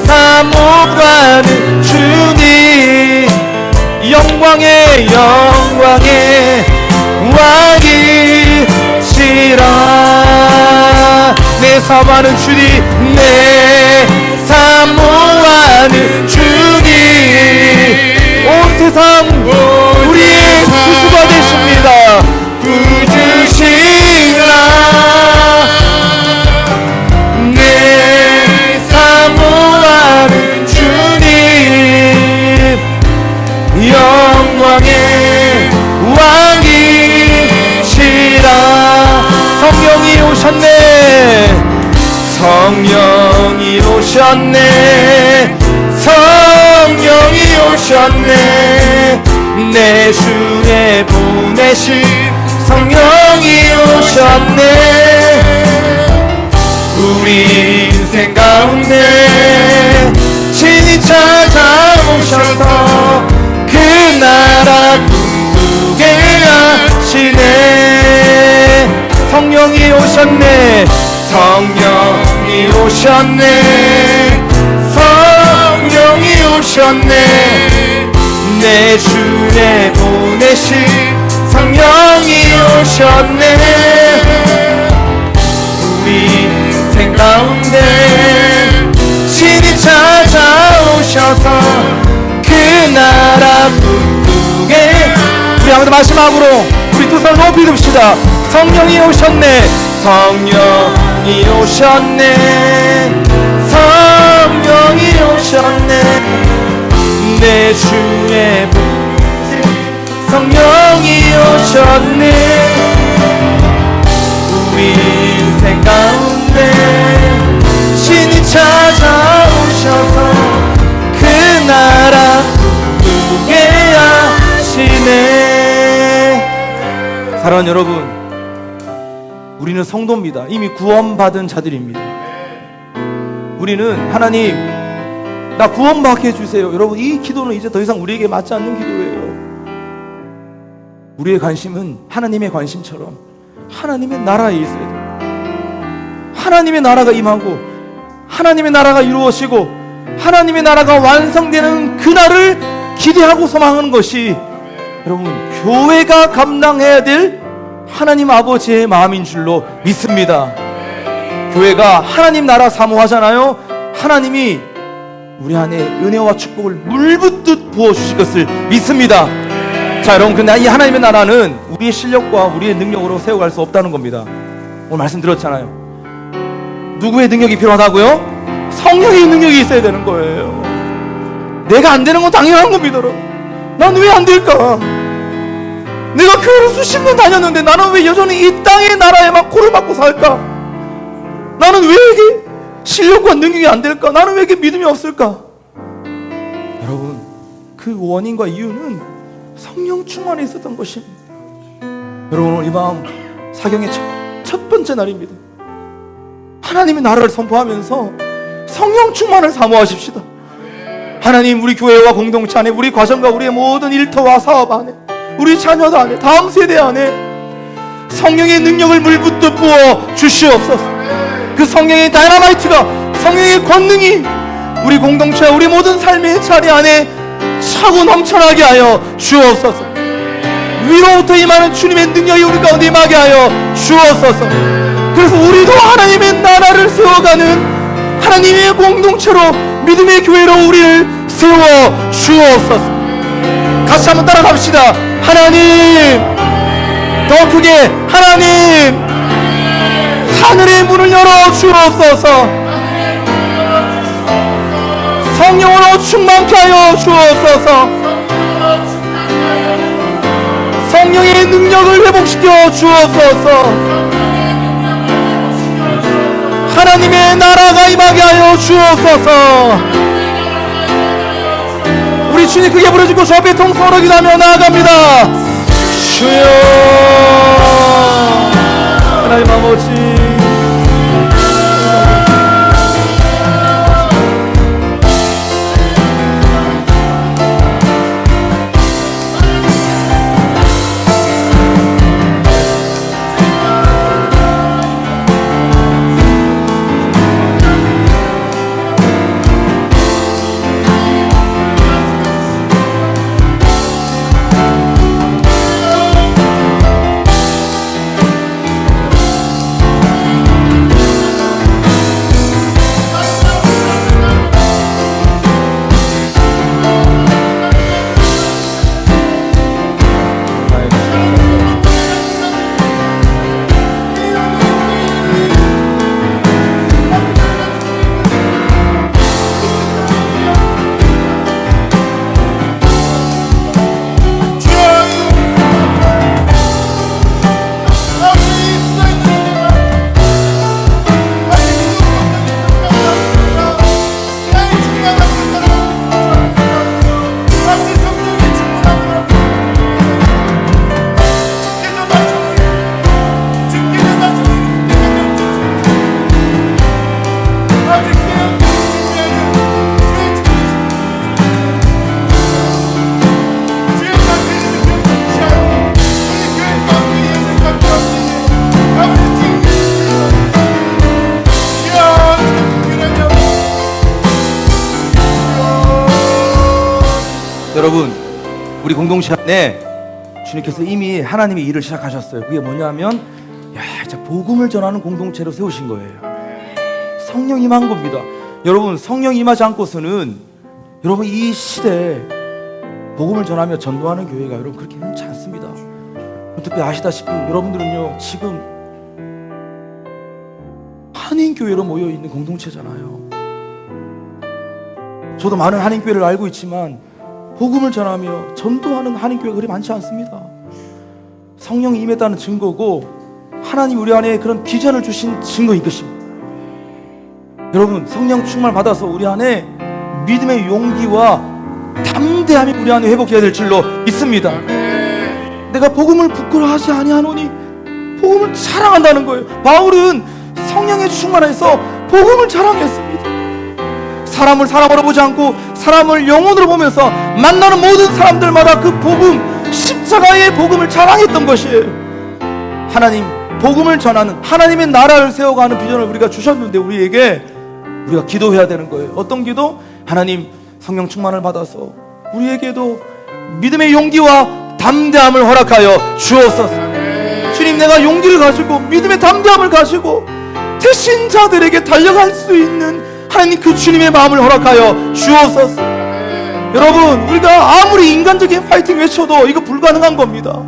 사모하는 주님, 영광의 왕이시라. 내 사모하는 주님, 내 사모하는 주님, 온 세상 우리의 구주가 되십니다. 구주시라. 내 사모하는 주님, 영광의 왕이시라. 성령이 오셨네. 성령이 오셨네. 성령이 오셨네. 내 중에 보내신 성령이 오셨네. 우리 인생 가운데 친히 찾아오셔서 그 나라 꿈꾸게 하시네. 성령이 오셨네. 성령이 오셨네. 성령이 오셨네. 내 주에 보내신 성령이 오셨네. 우리 인생 가운데 친히 찾아오셔서 그 나라 꿈꾸게. 우리 아무도 마지막으로 우리 두 손 높이 듭시다. 성령이 오셨네. 성령이 오셨네. 성령이 오셨네. 내 주에 성령이 오셨네. 우리 인생 가운데 신이 찾아오셔서 그 나라 꿈꾸게 하시네. 사랑하는 여러분, 우리는 성도입니다. 이미 구원받은 자들입니다. 우리는 하나님, 나 구원받게 해주세요. 여러분, 이 기도는 이제 더 이상 우리에게 맞지 않는 기도예요. 우리의 관심은 하나님의 관심처럼 하나님의 나라에 있어야 돼요. 하나님의 나라가 임하고 하나님의 나라가 이루어지고 하나님의 나라가 완성되는 그날을 기대하고 소망하는 것이 여러분 교회가 감당해야 될 하나님 아버지의 마음인 줄로 믿습니다. 교회가 하나님 나라 사모하잖아요. 하나님이 우리 안에 은혜와 축복을 물붓듯 부어주실 것을 믿습니다. 자, 여러분, 근데 이 하나님의 나라는 우리의 실력과 우리의 능력으로 세워갈 수 없다는 겁니다. 오늘 말씀드렸잖아요. 누구의 능력이 필요하다고요? 성령의 능력이 있어야 되는 거예요. 내가 안 되는 건 당연한 겁니다. 난 왜 안 될까? 내가 교회를 수십 년 다녔는데 나는 왜 여전히 이 땅의 나라에만 코를 막고 살까? 나는 왜 이게 실력과 능력이 안 될까? 나는 왜 이렇게 믿음이 없을까? 여러분, 그 원인과 이유는 성령 충만에 있었던 것입니다. 여러분, 오늘 이 밤 사경의 첫 번째 날입니다. 하나님의 나라를 선포하면서 성령 충만을 사모하십시다. 하나님, 우리 교회와 공동체 안에, 우리 과정과 우리의 모든 일터와 사업 안에, 우리 자녀들 안에, 다음 세대 안에 성령의 능력을 물붓듯 부어 주시옵소서. 그 성령의 다이너마이트가, 성령의 권능이 우리 공동체와 우리 모든 삶의 자리 안에 차고 넘쳐나게 하여 주옵소서. 위로부터 임하는 주님의 능력이 우리 가운데 임하게 하여 주옵소서. 그래서 우리도 하나님의 나라를 세워가는 하나님의 공동체로, 믿음의 교회로 우리를 세워 주옵소서. 같이 한번 따라갑시다. 하나님, 더 크게, 하나님, 하늘의 문을 열어 주옵소서. 성령으로 충만케 하여 주옵소서. 성령의 능력을 회복시켜 주옵소서. 하나님의 나라가 임하게 하여 주옵소서. 우리 주님 크게 부르짖고 저 앞에 통성으로 기도하며 나아갑니다. 주여, 하나님 아버지, 여러분, 우리 공동체 안에 주님께서 이미 하나님의 일을 시작하셨어요. 그게 뭐냐면, 이제 복음을 전하는 공동체로 세우신 거예요. 성령 임한 겁니다. 여러분, 성령 임하지 않고서는 여러분 이 시대에 복음을 전하며 전도하는 교회가 여러분 그렇게 흔치 않습니다. 특히 아시다시피 여러분들은요 지금 한인교회로 모여있는 공동체잖아요. 저도 많은 한인교회를 알고 있지만 복음을 전하며 전도하는 한인교회가 그리 많지 않습니다. 성령이 임했다는 증거고 하나님 우리 안에 그런 비전을 주신 증거인 것입니다. 여러분, 성령 충만을 받아서 우리 안에 믿음의 용기와 담대함이 우리 안에 회복해야 될 줄로 믿습니다. 내가 복음을 부끄러워하지 아니하노니 복음을 자랑한다는 거예요. 바울은 성령의 충만해서 복음을 자랑했습니다. 사람을 사람으로 보지 않고 사람을 영혼으로 보면서 만나는 모든 사람들마다 그 복음, 십자가의 복음을 자랑했던 것이에요. 하나님, 복음을 전하는 하나님의 나라를 세워가는 비전을 우리가 주셨는데 우리에게 우리가 기도해야 되는 거예요. 어떤 기도? 하나님, 성령 충만을 받아서 우리에게도 믿음의 용기와 담대함을 허락하여 주옵소서. 주님, 내가 용기를 가지고 믿음의 담대함을 가지고 태신자들에게 달려갈 수 있는 하나님 그 주님의 마음을 허락하여 주옵소서. 여러분, 우리가 아무리 인간적인 파이팅 외쳐도 이거 불가능한 겁니다.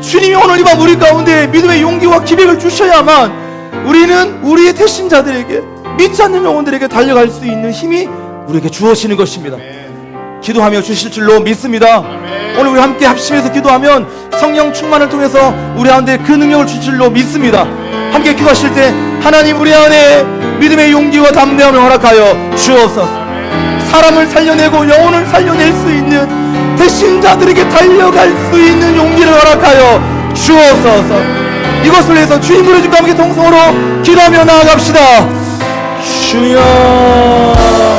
주님이 오늘 이 밤 우리 가운데 믿음의 용기와 기백을 주셔야만 우리는 우리의 태신자들에게, 믿지 않는 영혼들에게 달려갈 수 있는 힘이 우리에게 주어지는 것입니다. 기도하며 주실 줄로 믿습니다. 오늘 우리 함께 합심해서 기도하면 성령 충만을 통해서 우리 가운데 그 능력을 주실 줄로 믿습니다. 함께 기도하실 때 하나님, 우리 안에 믿음의 용기와 담대함을 허락하여 주옵소서. 사람을 살려내고 영혼을 살려낼 수 있는 대신자들에게 달려갈 수 있는 용기를 허락하여 주옵소서. 이것을 위해서 주님 부르짖고 함께 동성으로 기도하며 나아갑시다. 주여.